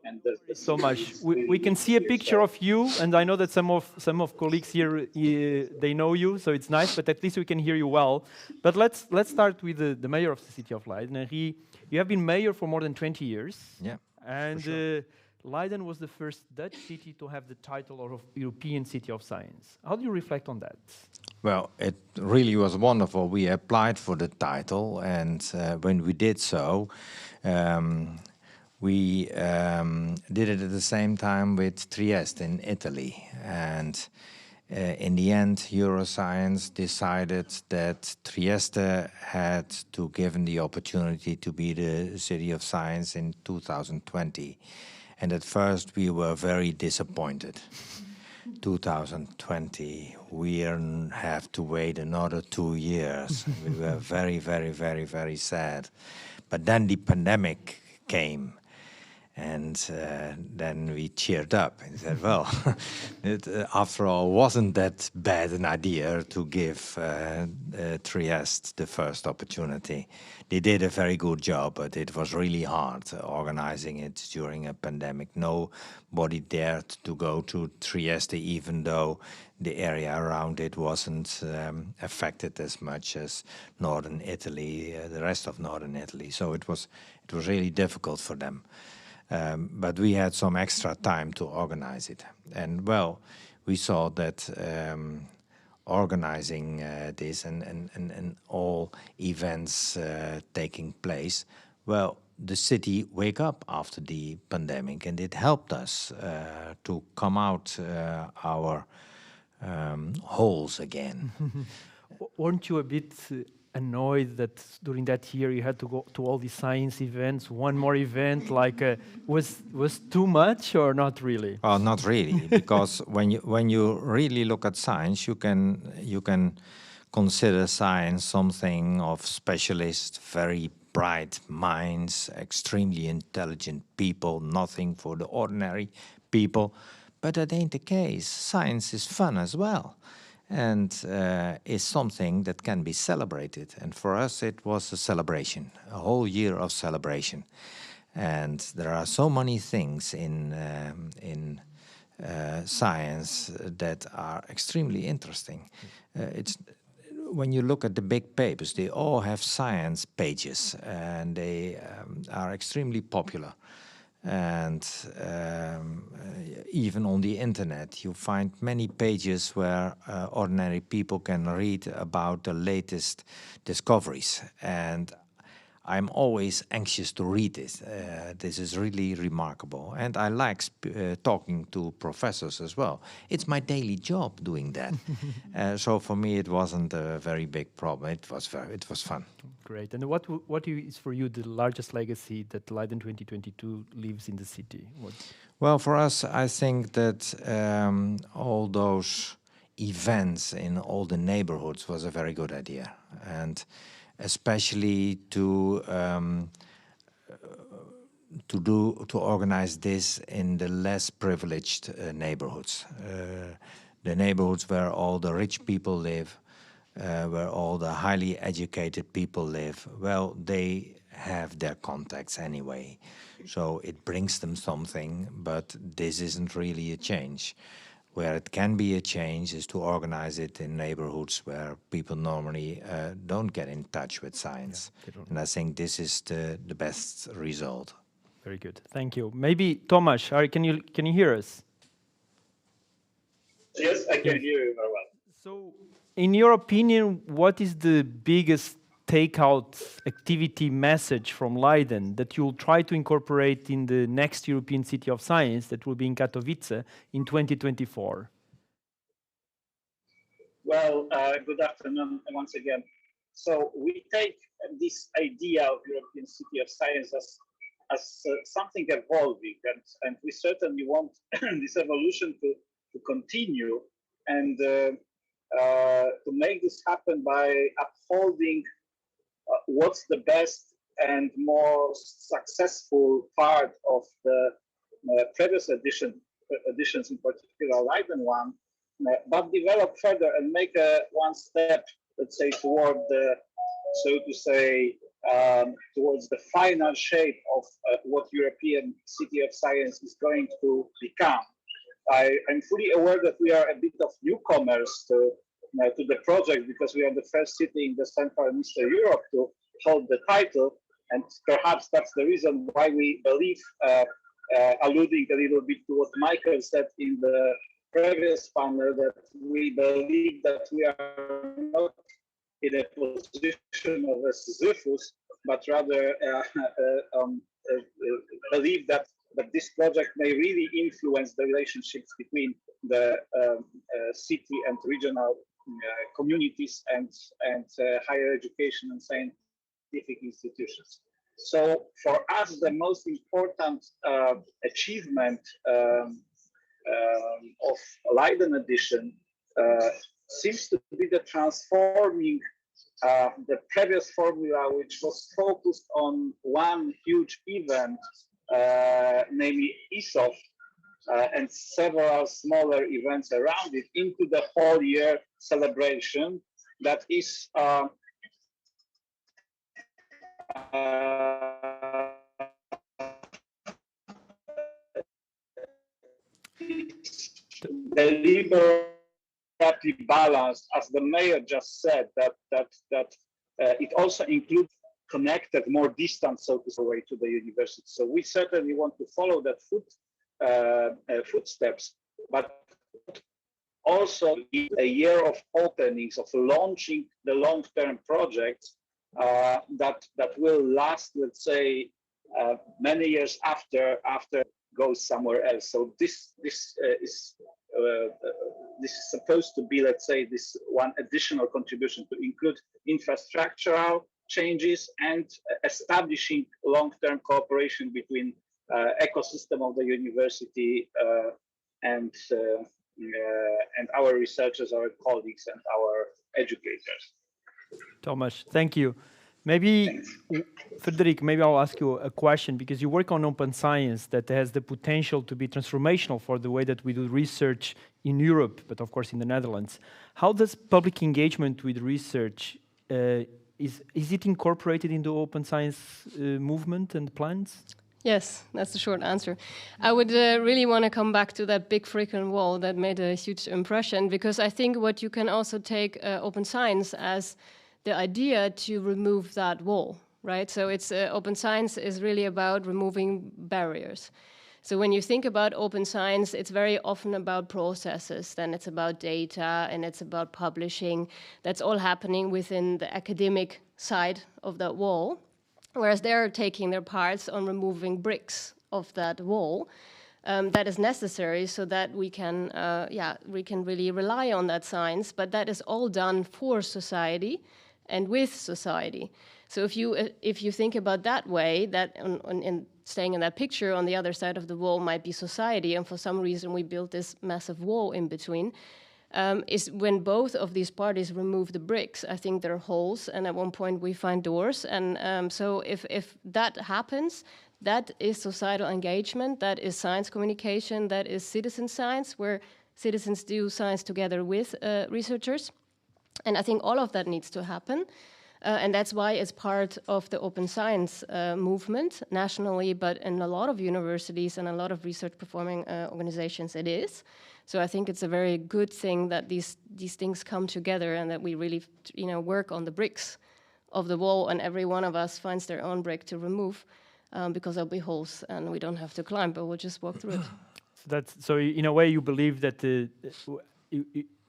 And so much. We can see a picture of you, and I know that some of colleagues here they know you, so it's nice. But at least we can hear you well. But let's start with the mayor of the city of Leiden. You have been mayor for more than 20 years. Yeah. And sure. Leiden was the first Dutch city to have the title of European City of Science. How do you reflect on that? Well, it really was wonderful. We applied for the title, and when we did so, we did it at the same time with Trieste in Italy. And in the end, Euroscience decided that Trieste had to give them the opportunity to be the city of science in 2020. And at first we were very disappointed. 2020, we have to wait another 2 years. We were very, very, very, very sad. But then the pandemic came. And then we cheered up and said, well, it, after all, wasn't that bad an idea to give Trieste the first opportunity. They did a very good job, but it was really hard organizing it during a pandemic. Nobody dared to go to Trieste, even though the area around it wasn't affected as much as northern Italy, the rest of northern Italy. So it was really difficult for them. But we had some extra time to organize it. And well, we saw that organizing this and all events taking place, well, the city wake up after the pandemic, and it helped us to come out our holes again. Weren't you a bit annoyed that during that year you had to go to all these science events, one more event, was too much or not really? Well, not really, because when you really look at science, you can consider science something of specialists, very bright minds, extremely intelligent people, nothing for the ordinary people. But that ain't the case. Science is fun as well, and is something that can be celebrated. And for us, it was a celebration, a whole year of celebration. And there are so many things in science that are extremely interesting. It's when you look at the big papers, they all have science pages, and they are extremely popular. And even on the internet, you find many pages where ordinary people can read about the latest discoveries. And I'm always anxious to read it. This is really remarkable. And I like talking to professors as well. It's my daily job doing that. So for me, it wasn't a very big problem. It was fun. Great. And what is for you the largest legacy that Leiden 2022 leaves in the city? Well, for us, I think that all those events in all the neighborhoods was a very good idea. And especially to organize this in the less privileged neighborhoods, the neighborhoods where all the rich people live, where all the highly educated people live. Well, they have their contacts anyway, so it brings them something, but this isn't really a change. Where it can be a change is to organize it in neighborhoods where people normally don't get in touch with science. Yeah, and I think this is the best result. Very good. Thank you. Maybe Tomasz, can you hear us? Yes, I can hear you very well. So, in your opinion, what is the biggest takeout activity message from Leiden that you'll try to incorporate in the next European City of Science that will be in Katowice in 2024? Well, good afternoon once again. So we take this idea of European City of Science as something evolving, and we certainly want this evolution to continue and to make this happen by upholding what's the best and most successful part of the previous editions, in particular Leiden one, but develop further and make one step, let's say, toward the, so to say, towards the final shape of what European City of Science is going to become. I'm fully aware that we are a bit of newcomers to the project because we are the first city in the Central and Eastern Europe to hold the title, and perhaps that's the reason why we believe, alluding a little bit to what Michael said in the previous panel, that we believe that we are not in a position of a Sisyphus, but rather believe that this project may really influence the relationships between the city and regional communities and higher education and scientific institutions. So for us, the most important achievement of Leiden edition seems to be the transforming the previous formula, which was focused on one huge event, namely ESOF, and several smaller events around it, into the whole year celebration that is deliberately balanced, as the mayor just said, that it also includes connected, more distant, so to say, way to the university. So we certainly want to follow that footsteps, but also a year of openings, of launching the long-term projects that will last, let's say, many years after goes somewhere else. So this is supposed to be, let's say, this one additional contribution to include infrastructural changes and establishing long-term cooperation between ecosystem of the university and our researchers, our colleagues, and our educators. Thomas, thank you. Maybe, Frederic, maybe I'll ask you a question, because you work on open science that has the potential to be transformational for the way that we do research in Europe, but of course in the Netherlands. How does public engagement with research, is it incorporated into open science movement and plans? Yes, that's the short answer. I would really want to come back to that big freaking wall that made a huge impression, because I think what you can also take open science as the idea to remove that wall, right? So it's open science is really about removing barriers. So when you think about open science, it's very often about processes, then it's about data, and it's about publishing. That's all happening within the academic side of that wall, whereas they're taking their parts on removing bricks of that wall. That is necessary so that we can really rely on that science, but that is all done for society and with society. So if you think about that way, that in staying in that picture, on the other side of the wall might be society, and for some reason we built this massive wall in between, is when both of these parties remove the bricks. I think there are holes, and at one point we find doors. And so if that happens, that is societal engagement, that is science communication, that is citizen science, where citizens do science together with researchers. And I think all of that needs to happen. And that's why it's part of the open science movement nationally, but in a lot of universities and a lot of research performing organizations it is. So I think it's a very good thing that these things come together and that we really work on the bricks of the wall, and every one of us finds their own brick to remove, because there'll be holes and we don't have to climb, but we'll just walk through it. So in a way you believe that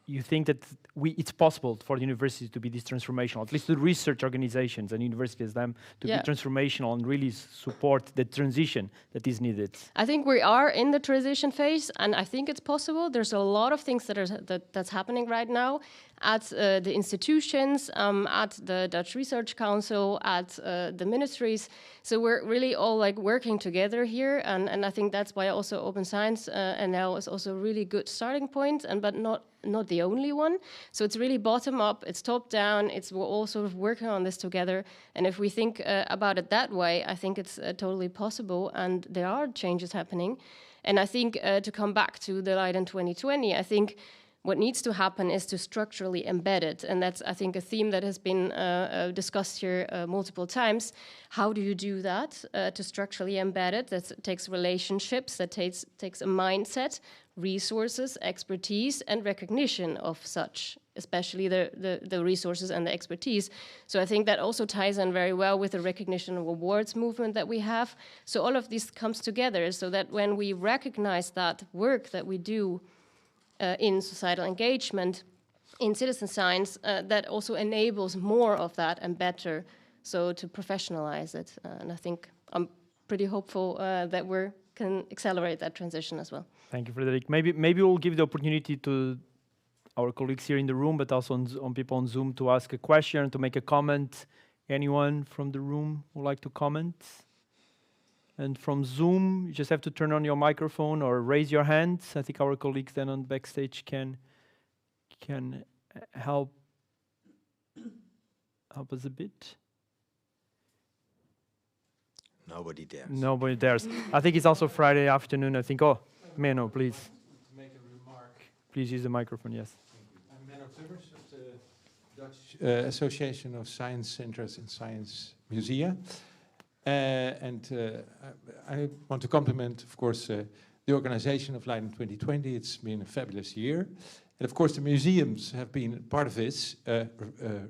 you think that it's possible for the universities to be this transformational, at least the research organizations and universities, them to be transformational and really support the transition that is needed. I think we are in the transition phase, and I think it's possible. There's a lot of things that's happening right now at the institutions, at the Dutch Research Council, at the ministries. So we're really all working together here, and I think that's why also open science and now is also a really good starting point, but not the only one. So it's really bottom up, it's top down, we're all sort of working on this together. And if we think about it that way, I think it's totally possible, and there are changes happening. And I think to come back to the Leiden 2020, I think what needs to happen is to structurally embed it. And that's, I think, a theme that has been discussed here multiple times. How do you do that to structurally embed it? That takes relationships, that takes a mindset, resources, expertise, and recognition of such, especially the resources and the expertise. So I think that also ties in very well with the recognition of awards movement that we have. So all of this comes together so that when we recognize that work that we do in societal engagement, in citizen science, that also enables more of that and better, so to professionalize it. And I think I'm pretty hopeful that we can accelerate that transition as well. Thank you, Frederic. Maybe we'll give the opportunity to our colleagues here in the room, but also on people on Zoom, to ask a question, to make a comment. Anyone from the room would like to comment? And from Zoom, you just have to turn on your microphone or raise your hand. I think our colleagues then on backstage can help us a bit. Nobody dares. Nobody dares. I think it's also Friday afternoon. I think, Menno, please. To make a remark. Please use the microphone, yes. I'm Menno Tubbers of the Dutch Association of Science Centers and Science Musea. I want to compliment, of course, the organization of Leiden 2020. It's been a fabulous year. And of course, the museums have been part of this.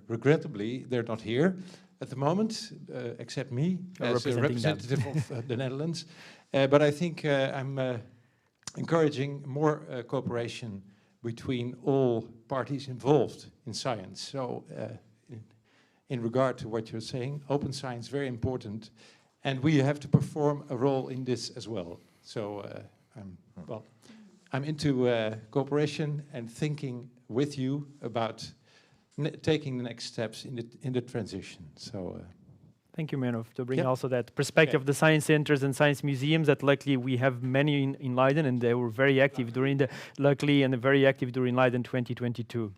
Regrettably, they're not here at the moment, except me as a representative of the Netherlands. But I think I'm encouraging more cooperation between all parties involved in science. So in regard to what you're saying, open science, very important. And we have to perform a role in this as well. So I'm into cooperation and thinking with you about taking the next steps in the transition. So thank you, Menno, to bring also that perspective of the science centers and science museums. That luckily we have many in Leiden, and they were very active during very active during Leiden 2022.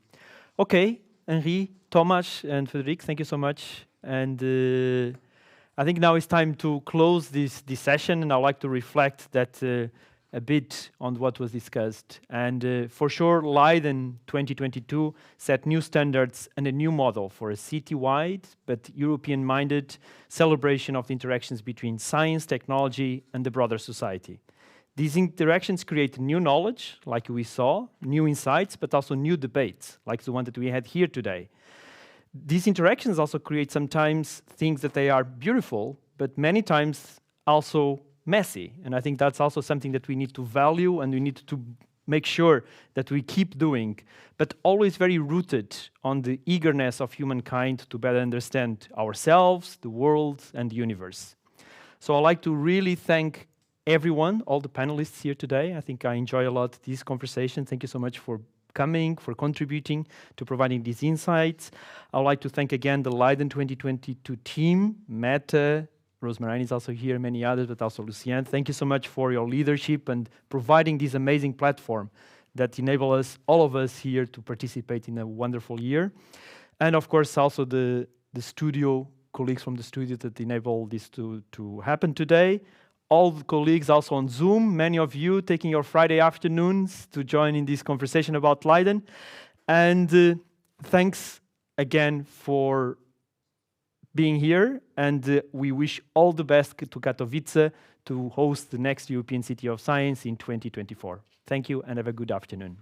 Okay, Henri, Thomas, and Frederic, thank you so much. And I think now it's time to close this session, and I'd like to reflect that a bit on what was discussed. And for sure, Leiden 2022 set new standards and a new model for a city-wide but European-minded celebration of the interactions between science, technology, and the broader society. These interactions create new knowledge, like we saw, new insights, but also new debates, like the one that we had here today. These interactions also create sometimes things that they are beautiful, but many times also messy. And I think that's also something that we need to value and we need to make sure that we keep doing, but always very rooted on the eagerness of humankind to better understand ourselves, the world, and the universe. So I'd like to really thank everyone, all the panelists here today. I think I enjoy a lot this conversation. Thank you so much for coming, for contributing, to providing these insights. I would like to thank again the Leiden 2022 team, Mette, Rosemary is also here, many others, but also Lucienne. Thank you so much for your leadership and providing this amazing platform that enable us, all of us here, to participate in a wonderful year. And of course, also the studio, colleagues from the studio that enable this to happen today. All the colleagues also on Zoom, many of you taking your Friday afternoons to join in this conversation about Leiden. And thanks again for being here, and we wish all the best to Katowice to host the next European City of Science in 2024. Thank you and have a good afternoon.